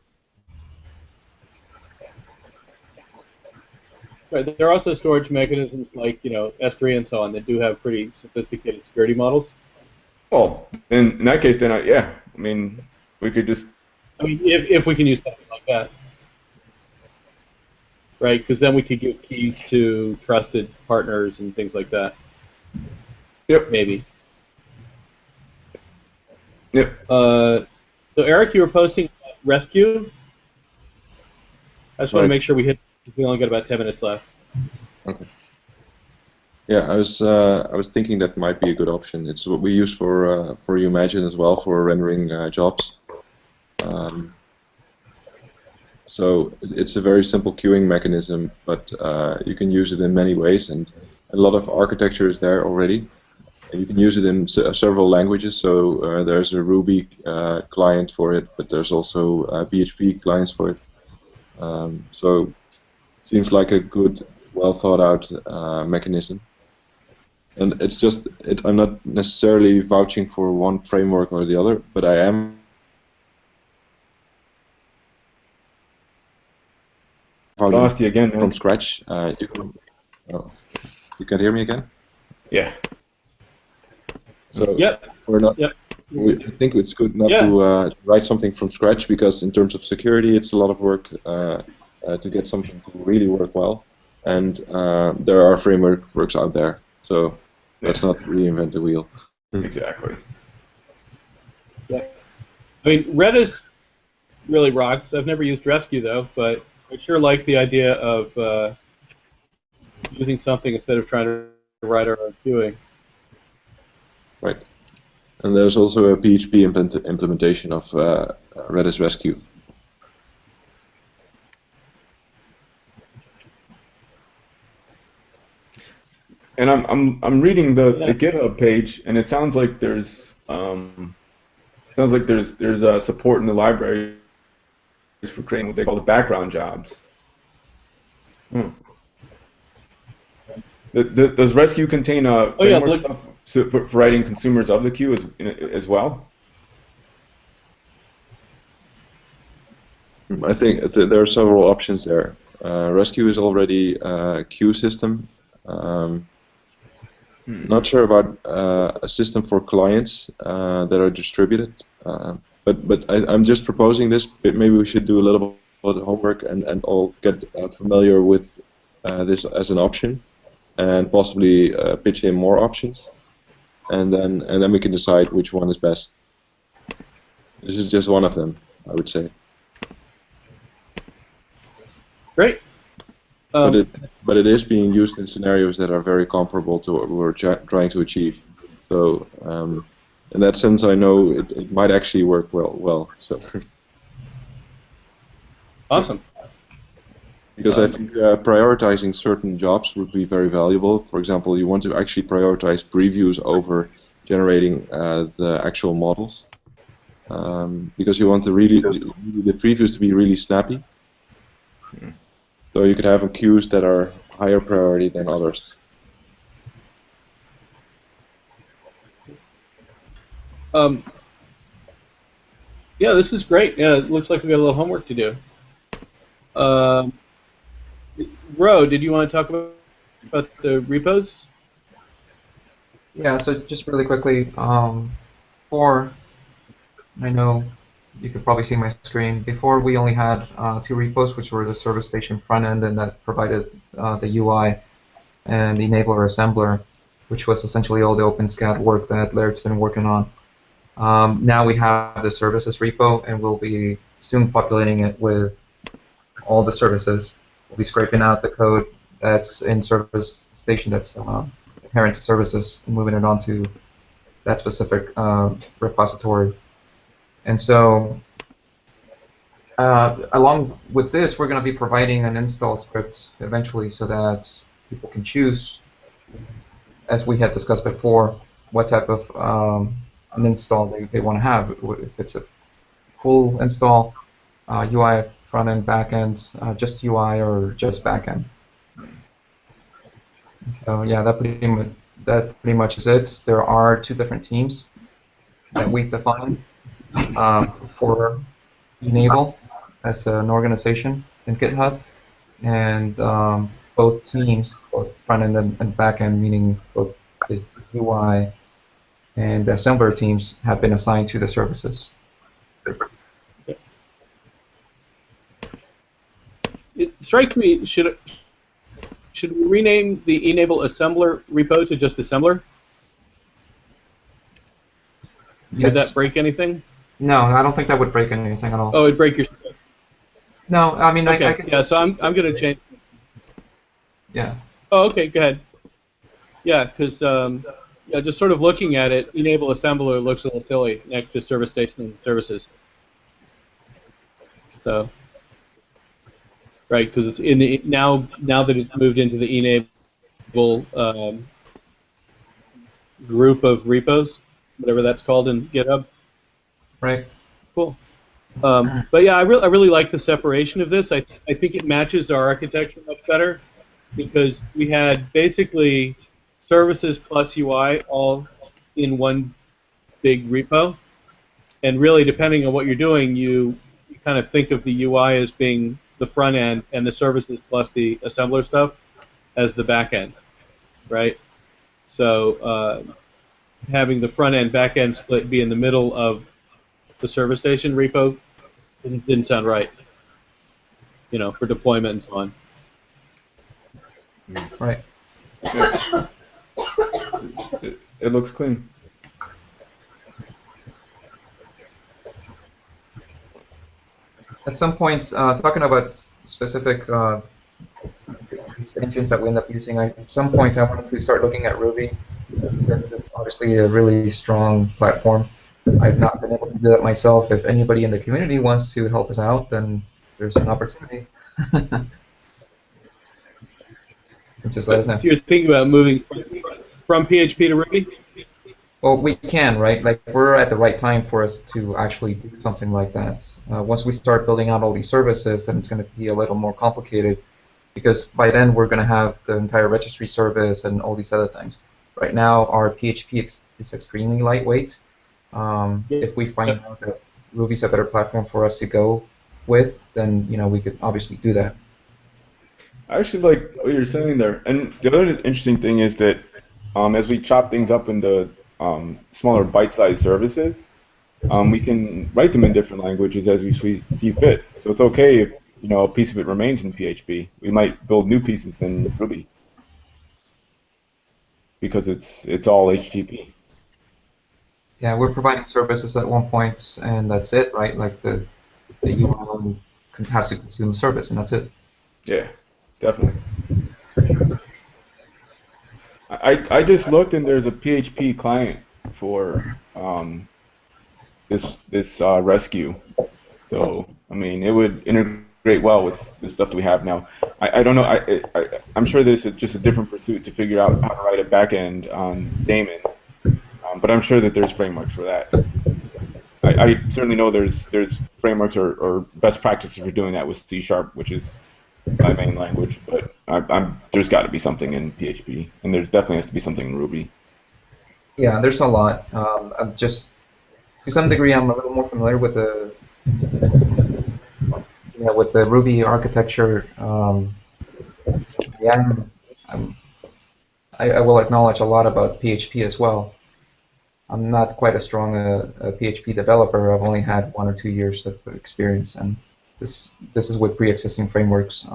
Right. There are also storage mechanisms like S3 and so on that do have pretty sophisticated security models. Well, in that case, then yeah, we could just. If we can use something like that, right? Because then we could give keys to trusted partners and things like that. Yep. Maybe. Yep. So Eric, you were posting rescue. I just want to make sure we only got about 10 minutes left. Okay. Yeah, I was thinking that might be a good option. It's what we use for Imagine as well, for rendering jobs. So it's a very simple queuing mechanism, but you can use it in many ways, and a lot of architecture is there already. And you can use it in several languages. So there's a Ruby client for it, but there's also PHP clients for it. So it seems like a good, well thought out mechanism. And it's just, I'm not necessarily vouching for one framework or the other, but I am Lost you again, from scratch. You can hear me again? Yeah. So yep. we're not. Yep. I think it's good not to write something from scratch, because in terms of security, it's a lot of work to get something to really work well. And there are frameworks out there, so let's not reinvent the wheel. Exactly. Yeah. Redis really rocks. I've never used Rescue though, but I sure like the idea of using something instead of trying to write our own queuing. Right. And there's also a PHP implementation of Redis Rescue. And I'm reading the GitHub page, and it sounds like there's support in the library for creating what they call the background jobs. Does Rescue contain framework stuff for writing consumers of the queue as well? I think there are several options there. Rescue is already a queue system. Not sure about a system for clients that are distributed, but I'm just proposing this. Maybe we should do a little bit of homework and all get familiar with this as an option. and possibly pitch in more options, and then we can decide which one is best. This is just one of them, I would say. Great. But it is being used in scenarios that are very comparable to what we're trying to achieve. So in that sense, I know it might actually work well. So. Awesome. Because I think prioritizing certain jobs would be very valuable. For example, you want to actually prioritize previews over generating the actual models, because you want the previews to be really snappy. So you could have queues that are higher priority than others. Yeah, this is great. Yeah, it looks like we got a little homework to do. Ro, did you want to talk about the repos? Yeah, so just really quickly, before, I know you could probably see my screen, before we only had two repos, which were the service station front end and that provided the UI, and the enabler assembler, which was essentially all the OpenSCAD work that Laird's been working on. Now we have the services repo, and we'll be soon populating it with all the services. We'll be scraping out the code that's in service station that's inherent to services and moving it onto that specific repository. And so, along with this, we're going to be providing an install script eventually so that people can choose, as we had discussed before, what type of an install they want to have. If it's a full install, UI, front end, back end, just UI, or just back end. So yeah, that pretty much is it. There are two different teams that we've defined for Enable as an organization in GitHub, and both teams, both front end and back end, meaning both the UI and the assembler teams, have been assigned to the services. It strikes me, should we rename the Enable assembler repo to just assembler? Yes. Would that break anything? No, I don't think that would break anything at all. Oh, it'd break your. No, I mean, Okay. I can. Yeah, so I'm going to change. Yeah. Oh, okay. Go ahead. Yeah, because yeah, just sort of looking at it, Enable assembler looks a little silly next to service station and services. So. Right, because it's in the now that it's moved into the Enable group of repos, whatever that's called in GitHub. Right. Cool. But yeah, I really like the separation of this. I think it matches our architecture much better because we had basically services plus UI all in one big repo, and really depending on what you're doing, you kind of think of the UI as being the front end and the services plus the assembler stuff as the back end, right? So having the front end back end split be in the middle of the service station repo didn't sound right, you know, for deployment and so on. Right. Yeah. It looks clean. At some point, talking about specific engines that we end up using, at some point I wanted to start looking at Ruby because it's obviously a really strong platform. I've not been able to do that myself. If anybody in the community wants to help us out, then there's an opportunity. Just let us know. So you're thinking about moving from PHP to Ruby? Well, we can, right? Like, we're at the right time for us to actually do something like that. Once we start building out all these services, then it's going to be a little more complicated because by then we're going to have the entire registry service and all these other things. Right now, our PHP is extremely lightweight. If we find out that Ruby's a better platform for us to go with, then we could obviously do that. I actually like what you're saying there. And the other interesting thing is that as we chop things up into smaller bite-sized services, we can write them in different languages as we see fit. So it's okay if a piece of it remains in PHP. We might build new pieces in Ruby. because it's all HTTP. Yeah, we're providing services at one point, and that's it, right? Like the URL has to consume service, and that's it. Yeah, definitely. I just looked, and there's a PHP client for this rescue. So I mean, it would integrate well with the stuff that we have now. I don't know. I'm sure there's just a different pursuit to figure out how to write a backend on Daemon, but I'm sure that there's frameworks for that. I certainly know there's frameworks or best practices for doing that with C#, which is my main language. But there's got to be something in PHP, and there definitely has to be something in Ruby. Yeah, there's a lot. I'm just, to some degree, I'm a little more familiar with the Ruby architecture. Yeah, I will acknowledge a lot about PHP as well. I'm not quite as strong a PHP developer. I've only had 1 or 2 years of experience, and this is with pre-existing frameworks.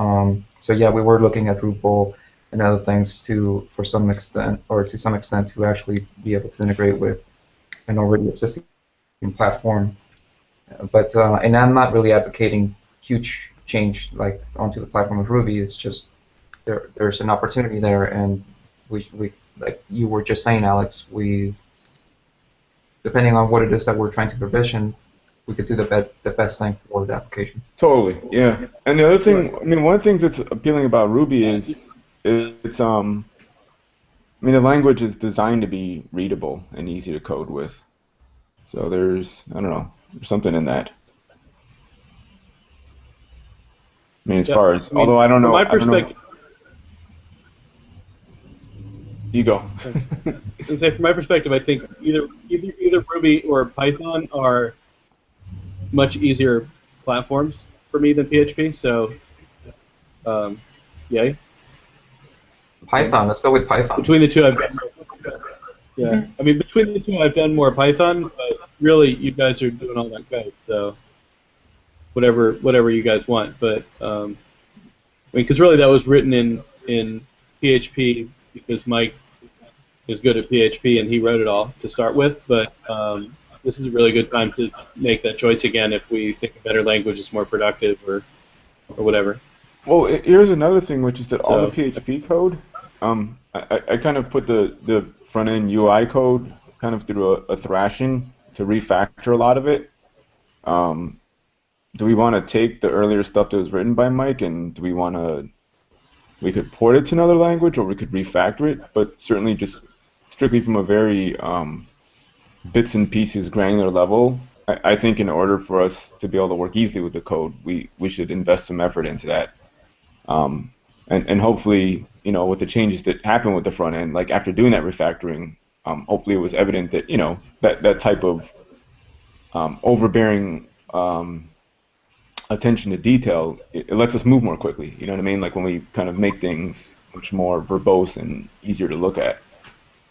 So yeah, we were looking at Drupal and other things to some extent to actually be able to integrate with an already existing platform. But and I'm not really advocating huge change like onto the platform of Ruby. It's just there's an opportunity there, and we like you were just saying, Alex, depending on what it is that we're trying to provision, we could do the best thing for the application. Totally, yeah. And the other thing, I mean, one of the things that's appealing about Ruby is it's I mean, the language is designed to be readable and easy to code with. So there's, I don't know, there's something in that. I mean, as far as, although I don't know. From my perspective, you go. From my perspective, I think either Ruby or Python are much easier platforms for me than PHP. So, yay. Python. Let's go with Python. Between the two, I mean, between the two, I've done more Python, but really, you guys are doing all that code. So, whatever you guys want. But I mean, because really, that was written in PHP because Mike is good at PHP and he wrote it all to start with. But this is a really good time to make that choice again if we think a better language is more productive or whatever. Well, here's another thing, which is that all the PHP code, I kind of put the front-end UI code kind of through a thrashing to refactor a lot of it. Do we want to take the earlier stuff that was written by Mike, and do we could port it to another language, or we could refactor it, but certainly just strictly from a very bits and pieces granular level, I think in order for us to be able to work easily with the code, we should invest some effort into that. And hopefully, you know, with the changes that happen with the front end, like after doing that refactoring, hopefully it was evident that, you know, that type of overbearing attention to detail, it lets us move more quickly. You know what I mean? Like when we kind of make things much more verbose and easier to look at.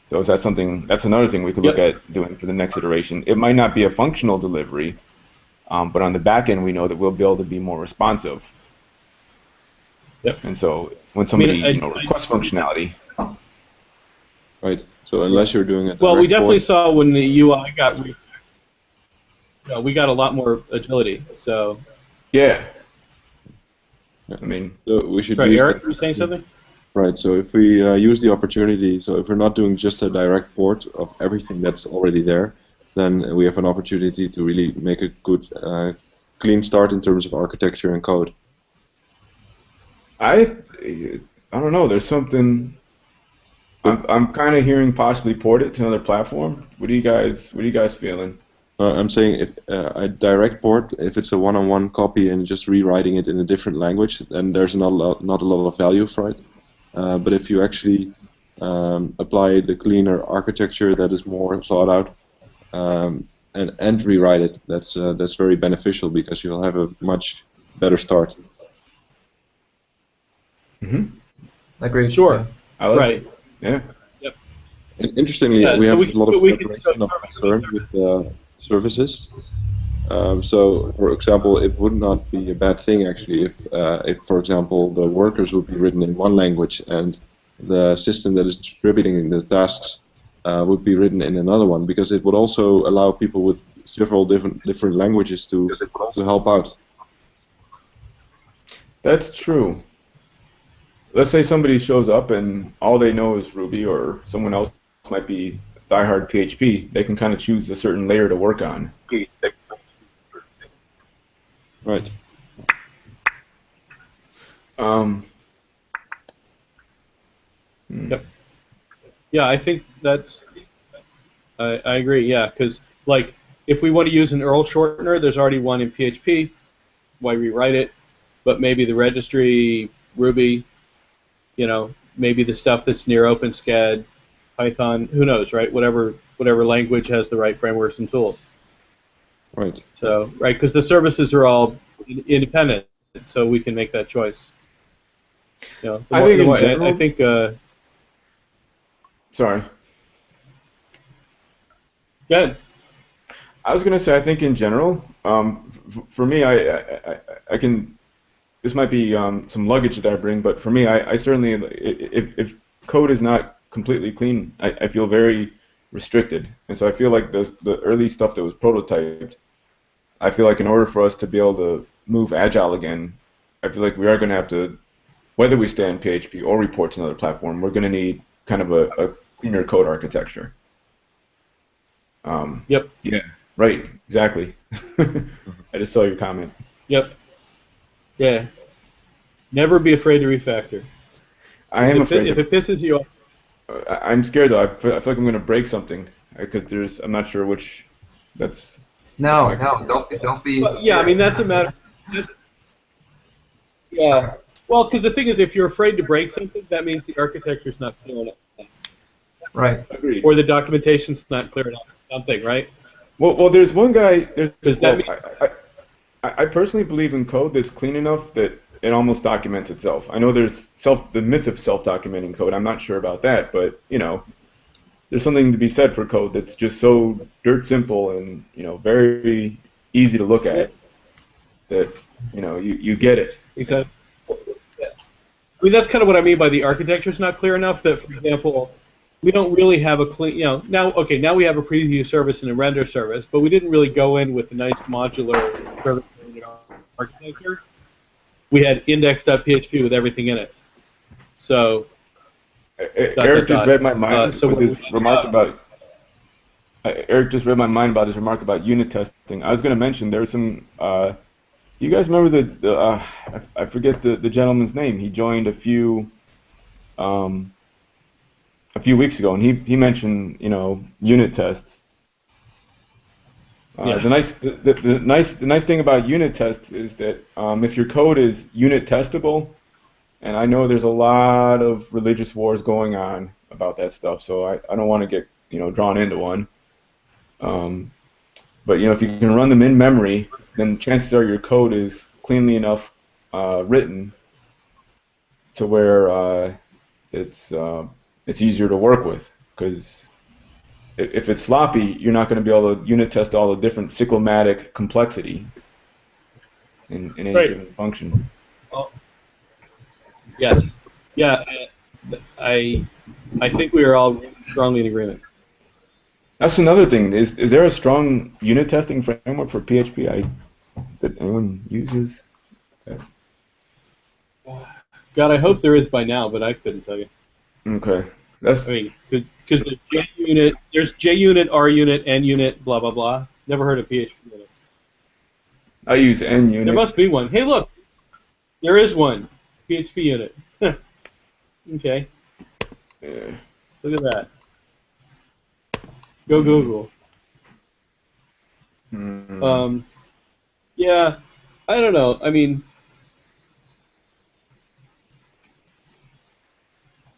So is that something? That's another thing we could look at doing for the next iteration. It might not be a functional delivery, but on the back end, we know that we'll be able to be more responsive. Yep. And so when somebody requests functionality, right. So unless you're doing it. Well, we definitely saw when the UI got we got a lot more agility. So. Yeah. I mean, so we should. Sorry, use Eric, were you saying something? Right. So if we use the opportunity, so if we're not doing just a direct port of everything that's already there, then we have an opportunity to really make a good, clean start in terms of architecture and code. I don't know. There's something. I'm kind of hearing possibly port it to another platform. What are you guys feeling? I'm saying if a direct port, if it's a one-on-one copy and just rewriting it in a different language, then there's not a lot of value for it. But if you actually apply the cleaner architecture that is more thought out and rewrite it, that's very beneficial because you'll have a much better start. Mm-hmm. Agreed. Sure. Yeah. Right. Yeah. Yep. Interestingly, we have a lot of separation of concern with services. So, for example, it would not be a bad thing actually if for example, the workers would be written in one language and the system that is distributing the tasks would be written in another one, because it would also allow people with several different languages to help out. That's true. Let's say somebody shows up and all they know is Ruby, or someone else might be diehard PHP. They can kind of choose a certain layer to work on. Right. Yep. Yeah, I think that's. I agree. Yeah, because like if we want to use an URL shortener, there's already one in PHP. Why rewrite it? But maybe the registry, Ruby, you know, maybe the stuff that's near OpenSCAD, Python, who knows, right? Whatever language has the right frameworks and tools. Right. So, right, because the services are all independent, so we can make that choice. You know, I think. Sorry. Go ahead. I was going to say, I think in general, for me, I can. This might be some luggage that I bring, but for me, I certainly, if code is not completely clean, I feel very restricted, and so I feel like the early stuff that was prototyped, I feel like in order for us to be able to move agile again, I feel like we are going to have to, whether we stay on PHP or report to another platform, we're going to need kind of a cleaner code architecture. Yep. Yeah. Right. Exactly. I just saw your comment. Yep. Yeah. Never be afraid to refactor. I am afraid. If it pisses you off. I'm scared though. I feel like I'm going to break something because I'm not sure which. That's. No, don't be. Well, yeah, I mean that's a matter. Yeah. Well, because the thing is, if you're afraid to break something, that means the architecture's not clear enough. Right. Agreed. Or the documentation's not clear enough. Something, right? Well, there's one guy. I personally believe in code that's clean enough that it almost documents itself. I know there's the myth of self-documenting code. I'm not sure about that, but you know, there's something to be said for code that's just so dirt simple and very easy to look at that you get it. Exactly. Yeah. I mean, that's kind of what I mean by the architecture's not clear enough. That, for example, we don't really have a clean, now we have a preview service and a render service, but we didn't really go in with a nice modular service architecture. We had index.php with everything in it. So Eric just read my mind with his remark about. Eric just read my mind about his remark about unit testing. I was going to mention there's some. Do you guys remember I forget the gentleman's name. He joined a few weeks ago, and he mentioned unit tests. Yeah. The nice thing about unit tests is that if your code is unit testable, and I know there's a lot of religious wars going on about that stuff, so I don't want to get drawn into one. But if you can run them in memory, then chances are your code is cleanly enough written to where it's easier to work with. Because if it's sloppy, you're not going to be able to unit test all the different cyclomatic complexity in any given function. Well, yes. Yeah. I think we are all strongly in agreement. That's another thing. Is there a strong unit testing framework for PHP that anyone uses? God, I hope there is by now, but I couldn't tell you. Okay. I mean, because there's JUnit, RUnit, NUnit, blah blah blah. Never heard of PHP unit. I use NUnit. There must be one. Hey, look, there is one. PHP unit. Okay. Yeah. Look at that. Go Google. Yeah, I don't know. I mean,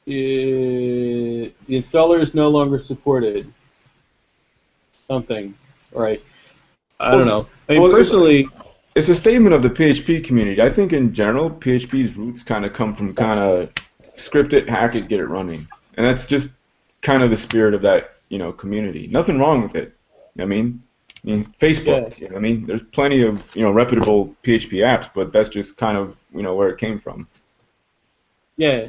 the installer is no longer supported. Something, right? I don't know. I mean, personally, it's a statement of the PHP community. I think in general, PHP's roots kind of come from kind of script it, hack it, get it running, and that's just kind of the spirit of that community. Nothing wrong with it. I mean Facebook. Yeah. I mean, there's plenty of reputable PHP apps, but that's just kind of where it came from. Yeah.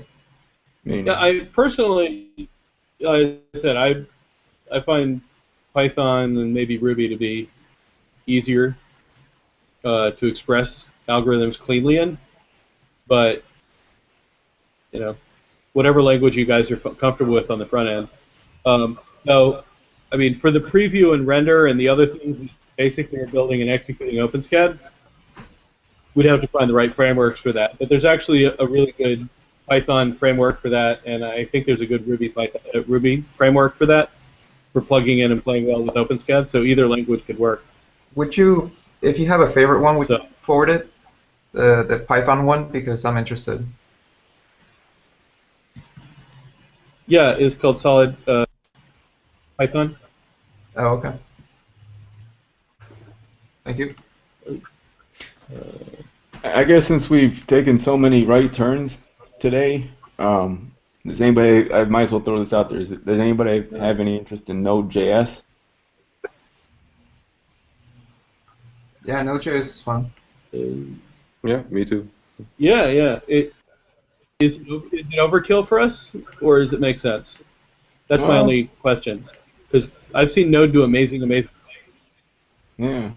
Yeah, I personally, like I said, I find Python and maybe Ruby to be easier to express algorithms cleanly in, but you know, whatever language you guys are comfortable with on the front end. So, I mean, for the preview and render and the other things, basically are building and executing OpenSCAD. We'd have to find the right frameworks for that. But there's actually a really good Python framework for that, and I think there's a good Ruby framework for that, for plugging in and playing well with OpenSCAD. So either language could work. Would you, if you have a favorite one, would you So, forward it? The Python one, because I'm interested. yeah, it's called Solid Python. Oh, okay. Thank you. I guess since we've taken so many right turns today, does anybody? I might as well throw this out there. Does anybody have any interest in Node.js? Yeah, Node.js is fun. Yeah, me too. Yeah. Is it overkill for us, or does it make sense? That's my only question. Because I've seen Node do amazing things. Yeah.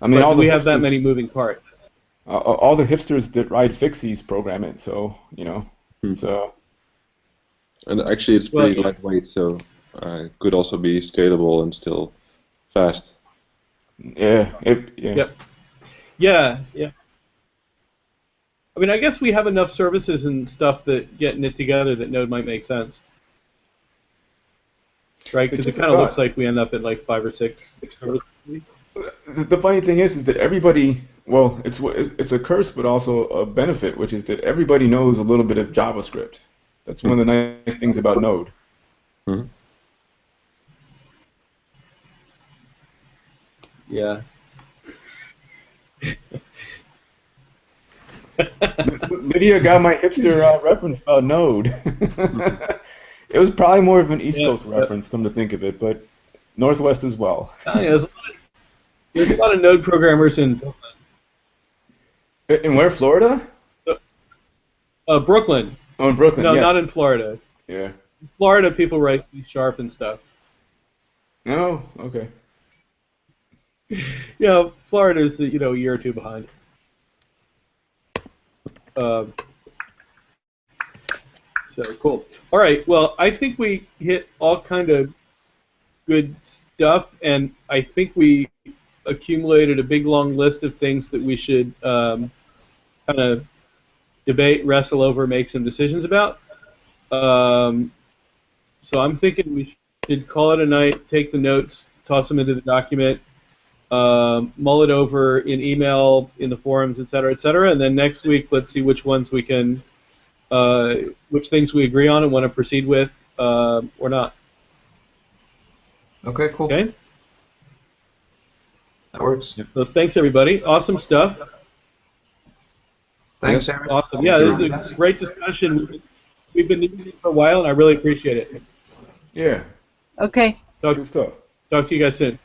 I mean, But all do the we have that hipsters- many moving parts? all the hipsters that ride fixies program it, so you know. So And actually, it's pretty lightweight, so it could also be scalable and still fast. yeah. Yep. Yeah. I mean, I guess we have enough services and stuff that getting it together that Node might make sense. Right? Because it kind of looks like we end up at like 5 or 6 services. The funny thing is that everybody, well, it's a curse, but also a benefit, which is that everybody knows a little bit of JavaScript. That's one of the nice things about Node. Mm-hmm. Yeah. Lydia got my hipster reference about Node. It was probably more of an East Coast reference, come to think of it, but Northwest as well. There's a lot of Node programmers in where, Florida? Brooklyn. Oh, in Brooklyn, No, yes. not in Florida. Yeah. In Florida, people write C# and stuff. Oh, okay. Yeah, Florida's a year or two behind. So cool. All right. Well, I think we hit all kind of good stuff, and I think we accumulated a big long list of things that we should kind of debate, wrestle over, make some decisions about. So I'm thinking we should call it a night, take the notes, toss them into the document, mull it over in email, in the forums, et cetera, and then next week let's see which ones we can, which things we agree on and want to proceed with or not. Okay, cool. Okay? That works. So thanks, everybody. Awesome stuff. Thanks, Aaron. Awesome. Yeah, this is a great discussion. We've been doing it for a while, and I really appreciate it. Yeah. Okay. Good stuff. Talk to you guys soon.